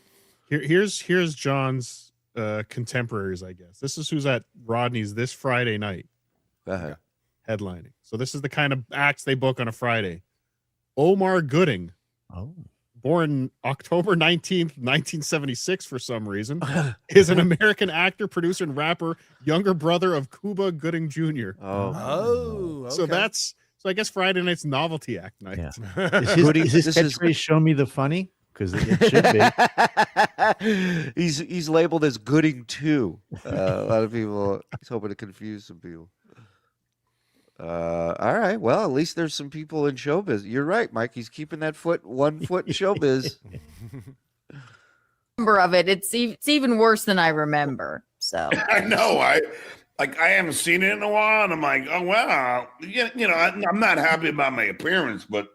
Here's John's contemporaries, I guess. This is who's at Rodney's this Friday night. Go ahead. Headlining. So this is the kind of acts they book on a Friday. Omar Gooding. Oh. Born October 19th, 1976 for some reason, is an American actor, producer, and rapper, younger brother of Cuba Gooding Jr. Oh, So okay. so I guess Friday night's novelty act night. Yeah. Is his catchphrase "Show me the funny"? Because it should be. He's labeled as Gooding too. A lot of people. He's hoping to confuse some people. All right. Well, at least there's some people in showbiz. You're right, Mike. He's keeping that one foot in showbiz. Remember of it. It's even worse than I remember. So I know. I haven't seen it in a while, and I'm like, oh wow, I'm not happy about my appearance, but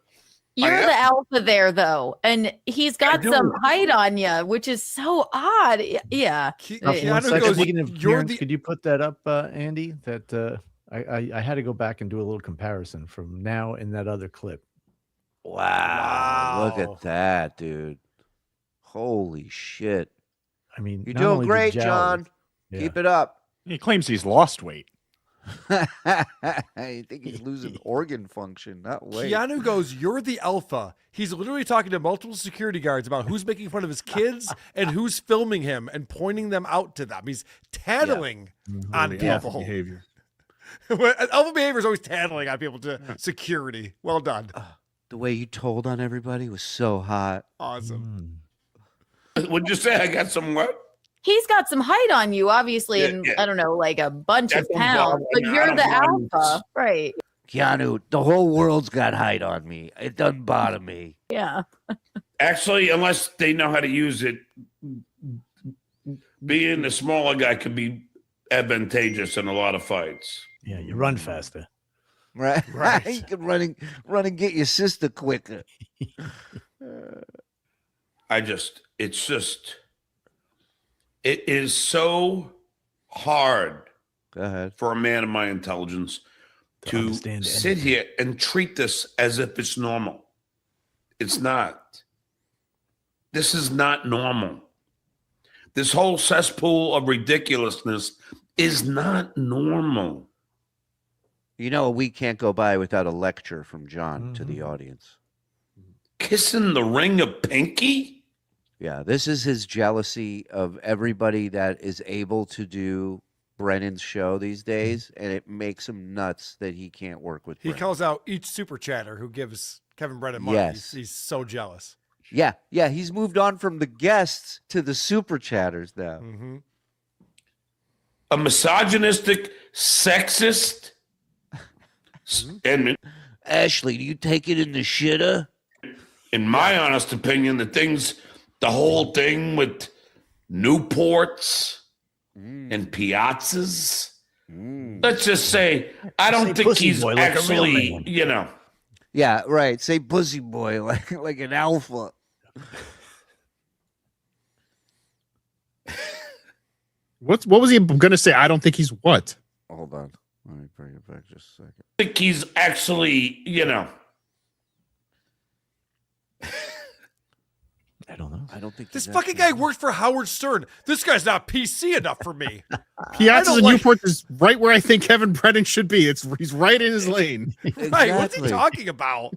you're the alpha there, though, and he's got some height on you, which is so odd. Yeah. Speaking of appearance, could you put that up, Andy? That I had to go back and do a little comparison from now and that other clip. Wow. Look at that, dude. Holy shit. I mean, you're not doing only the great, jowls- John. Yeah. Keep it up. He claims he's lost weight. I think he's losing organ function, not weight. Keanu goes, "You're the alpha." He's literally talking to multiple security guards about who's making fun of his kids and who's filming him and pointing them out to them. He's tattling on Really alpha people. behavior. Alpha behavior is always tattling on people to security. Well done. The way you told on everybody was so hot. Awesome. What'd you say? I got some what? He's got some height on you, obviously, and I don't know, like a bunch of pounds. But you're the alpha, right? Keanu, the whole world's got height on me. It doesn't bother me. Yeah. Actually, unless they know how to use it, being the smaller guy could be advantageous in a lot of fights. Yeah, you run faster. Right. Right. You can run and get your sister quicker. It is so hard Go ahead. for a man of my intelligence to sit here and treat this as if it's normal. It's not. This is not normal. This whole cesspool of ridiculousness is not normal. You know, a week can't go by without a lecture from John to the audience. Kissing the ring of Pinky? Yeah, this is his jealousy of everybody that is able to do Brennan's show these days, and it makes him nuts that he can't work with He Brennan. calls out each super chatter who gives Kevin Brennan money. Yes. He's so jealous. Yeah, he's moved on from the guests to the super chatters now. A misogynistic, sexist, and Ashley, do you take it in the shitter? In my honest opinion, the whole thing with Newports and Piazzas, let's just say, I don't think pussy he's boy like a real actually, man. Yeah, right. Say pussy boy like an alpha. What was he going to say? I don't think he's what? Hold on. Let me bring it back just a second. I think he's actually, I don't know. I don't think This he's fucking guy worked for Howard Stern. This guy's not PC enough for me. Piazza's in Newport is right where I think Kevin Brennan should be. He's right in his lane. Right, what's he talking about?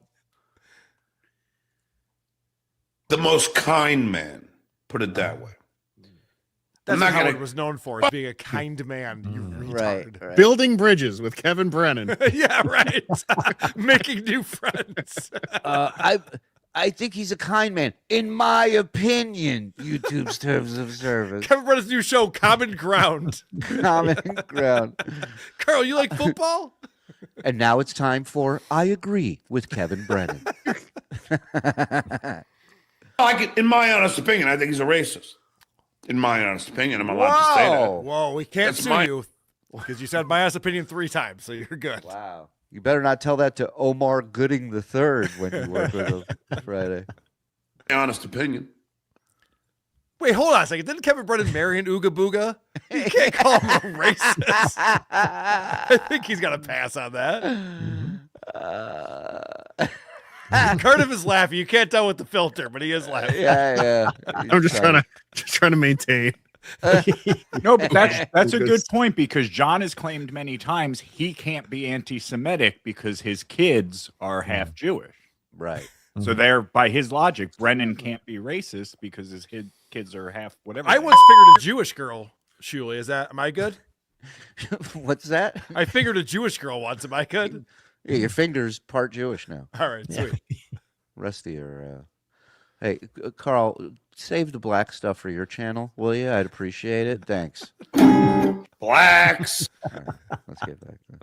The most kind man. Put it that way. That's I'm what not Howard gonna- was known for, is being a kind man. You retard. Right. Building bridges with Kevin Brennan. Yeah, right. Making new friends. I think he's a kind man, in my opinion. YouTube's terms of service. Kevin Brennan's new show, Common Ground. Common ground. Carl, you like football? And now it's time for I agree with Kevin Brennan. In my honest opinion, I think he's a racist. In my honest opinion, I'm allowed to say that. Whoa, we can't That's sue you because you said my honest opinion 3 times, so you're good. Wow. You better not tell that to Omar Gooding III when you work with him Friday. My honest opinion. Wait, hold on a second. Didn't Kevin Brennan marry an Ooga Booga? You can't call him a racist. I think he's got to pass on that. Cardiff is laughing. You can't tell with the filter, but he is laughing. Yeah. I'm just trying to maintain. No, but that's a good point, because John has claimed many times he can't be anti-Semitic because his kids are half Jewish. Right. So there, by his logic, Brennan can't be racist because his kids are half whatever. I once figured a Jewish girl, Shuli. Am I good? What's that? I figured a Jewish girl once. Am I good? Yeah, your finger's part Jewish now. All right, sweet. Rest of your hey, Karl, save the black stuff for your channel, will you? I'd appreciate it. Thanks. Blacks. All right, let's get back to that.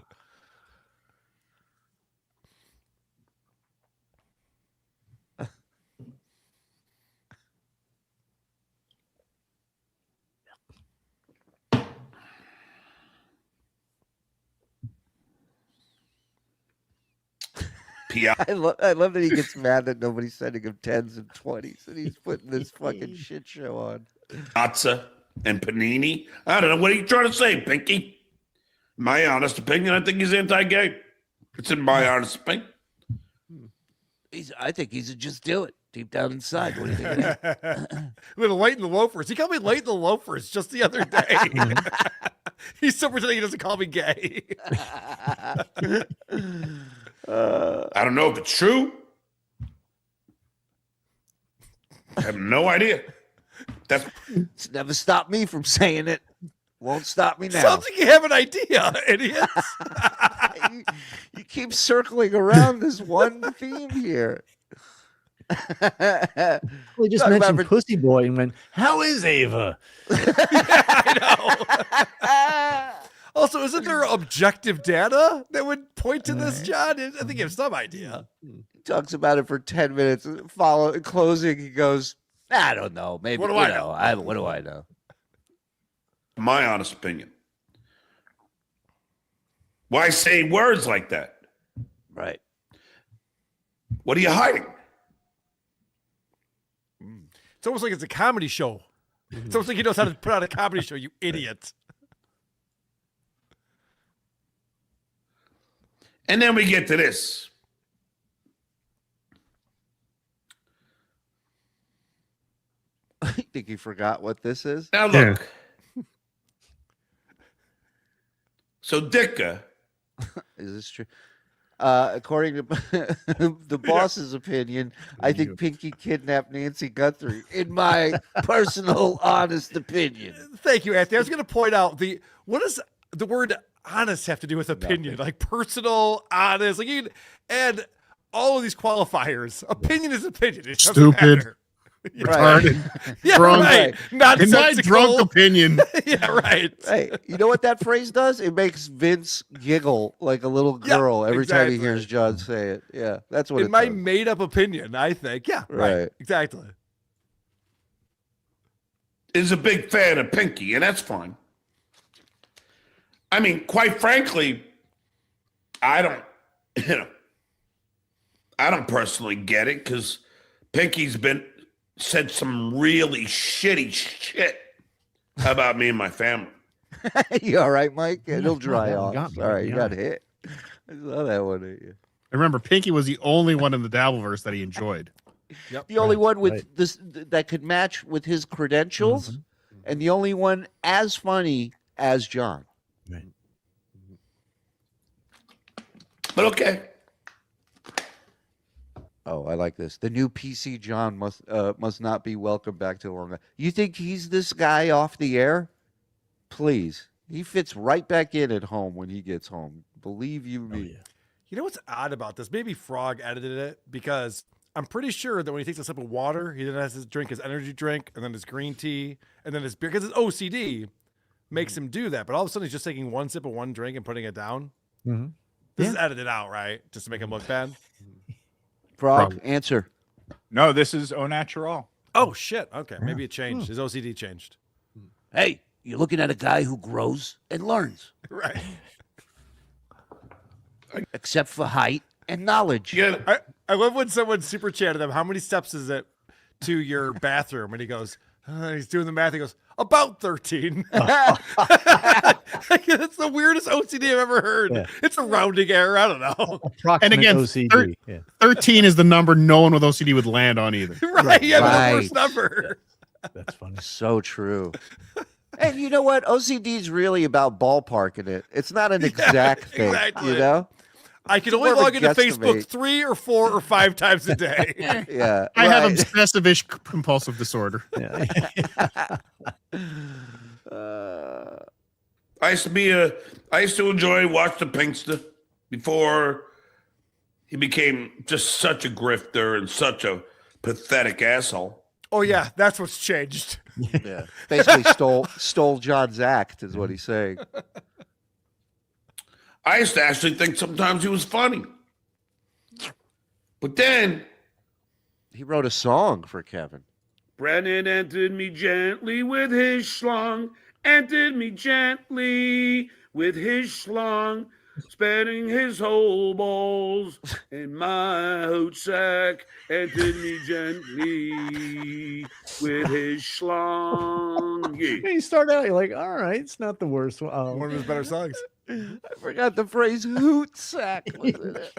I love that he gets mad that nobody's sending him 10s and 20s, and he's putting this fucking shit show on. Pizza and panini. I don't know. What are you trying to say, Pinky? My honest opinion, I think he's anti-gay. It's in my honest opinion. I think he's just do it deep down inside. What do you think of that? I'm gonna lighten the loafers. He called me lighten the loafers just the other day. He's so pretending he doesn't call me gay. I don't know if it's true. I have no idea. It's never stopped me from saying it. Won't stop me now. Sounds like you have an idea, idiots. You keep circling around this one theme here. We just mentioned Pussy Boy and went, how is Ava? I know. Also, isn't there objective data that would point to this, John? I think you have some idea. He talks about it for 10 minutes. Closing, he goes, I don't know. Maybe. What do I know? What do I know? My honest opinion. Why say words like that? Right. What are you hiding? It's almost like it's a comedy show. It's almost like he knows how to put on a comedy show, you idiot. And then we get to this. I think he forgot what this is. Now look. So Dicka. Is this true? According to the boss's opinion, I think Pinky kidnapped Nancy Guthrie. In my personal, honest opinion. Thank you, Anthony. I was going to point out what does the word honest have to do with opinion? Like personal, honest. Like you can add all of these qualifiers. Opinion is opinion. It doesn't Stupid. matter. Retarded. Yeah, drunk. right. In my Nonsensical. drunk opinion. Yeah, right. Hey, you know what that phrase does? It makes Vince giggle like a little girl every time he hears John say it. Yeah, that's what In it my does. made-up opinion, I think. Yeah, right. Exactly. Is a big fan of Pinky, and that's fine. I mean, quite frankly, I don't personally get it because Pinky's said some really shitty shit about me and my family. You all right, Mike? It'll dry off. got me, All right, you yeah. got hit. I saw that one at you. I remember Pinky was the only one in the Dabbleverse that he enjoyed. Yep. The only one with right. this that could match with his credentials, and the only one as funny as John. Right. But okay. Oh, I like this. The new PC John must not be welcome back to Long. You think he's this guy off the air? Please, he fits right back in at home when he gets home. Believe you me. You know what's odd about this? Maybe Frog edited it because I'm pretty sure that when he takes a sip of water, he then has to drink his energy drink and then his green tea and then his beer because his OCD makes him do that. But all of a sudden, he's just taking one sip of one drink and putting it down. Mm-hmm. This is edited out, right? Just to make him look bad. Frog, answer. No, this is au natural. Oh shit! Okay, maybe it changed. His OCD changed. Hey, you're looking at a guy who grows and learns, Right. except for height and knowledge. Yeah, I love when someone super chatted him. How many steps is it to your bathroom? And he goes, he's doing the math. He goes, about 13. That's the weirdest OCD I've ever heard. Yeah. It's a rounding error. I don't know. Approximate And again, OCD. 13 is the number no one with OCD would land on either. Right. Yeah, Right. the worst number. That's funny. So true. And you know what? OCD is really about ballparking it. It's not an exact thing, exactly. you know? I can It's only more of a log into Facebook guesstimate. 3 or 4 or 5 times a day. Yeah. I have right. obsessive-ish compulsive disorder. Uh, I used to enjoy Watch the Pinkster before he became just such a grifter and such a pathetic asshole. Oh yeah, that's what's changed. yeah. Basically stole John's act is what he's saying. I used to actually think sometimes he was funny. But then He wrote a song for Kevin. Brennan entered me gently with his schlong, entered me gently with his schlong, spreading his whole balls in my hoot sack, entered me gently with his schlong. Yeah. You start out, you're like, all right, it's not the worst one. One of his better songs. I forgot the phrase hoot sack was in it.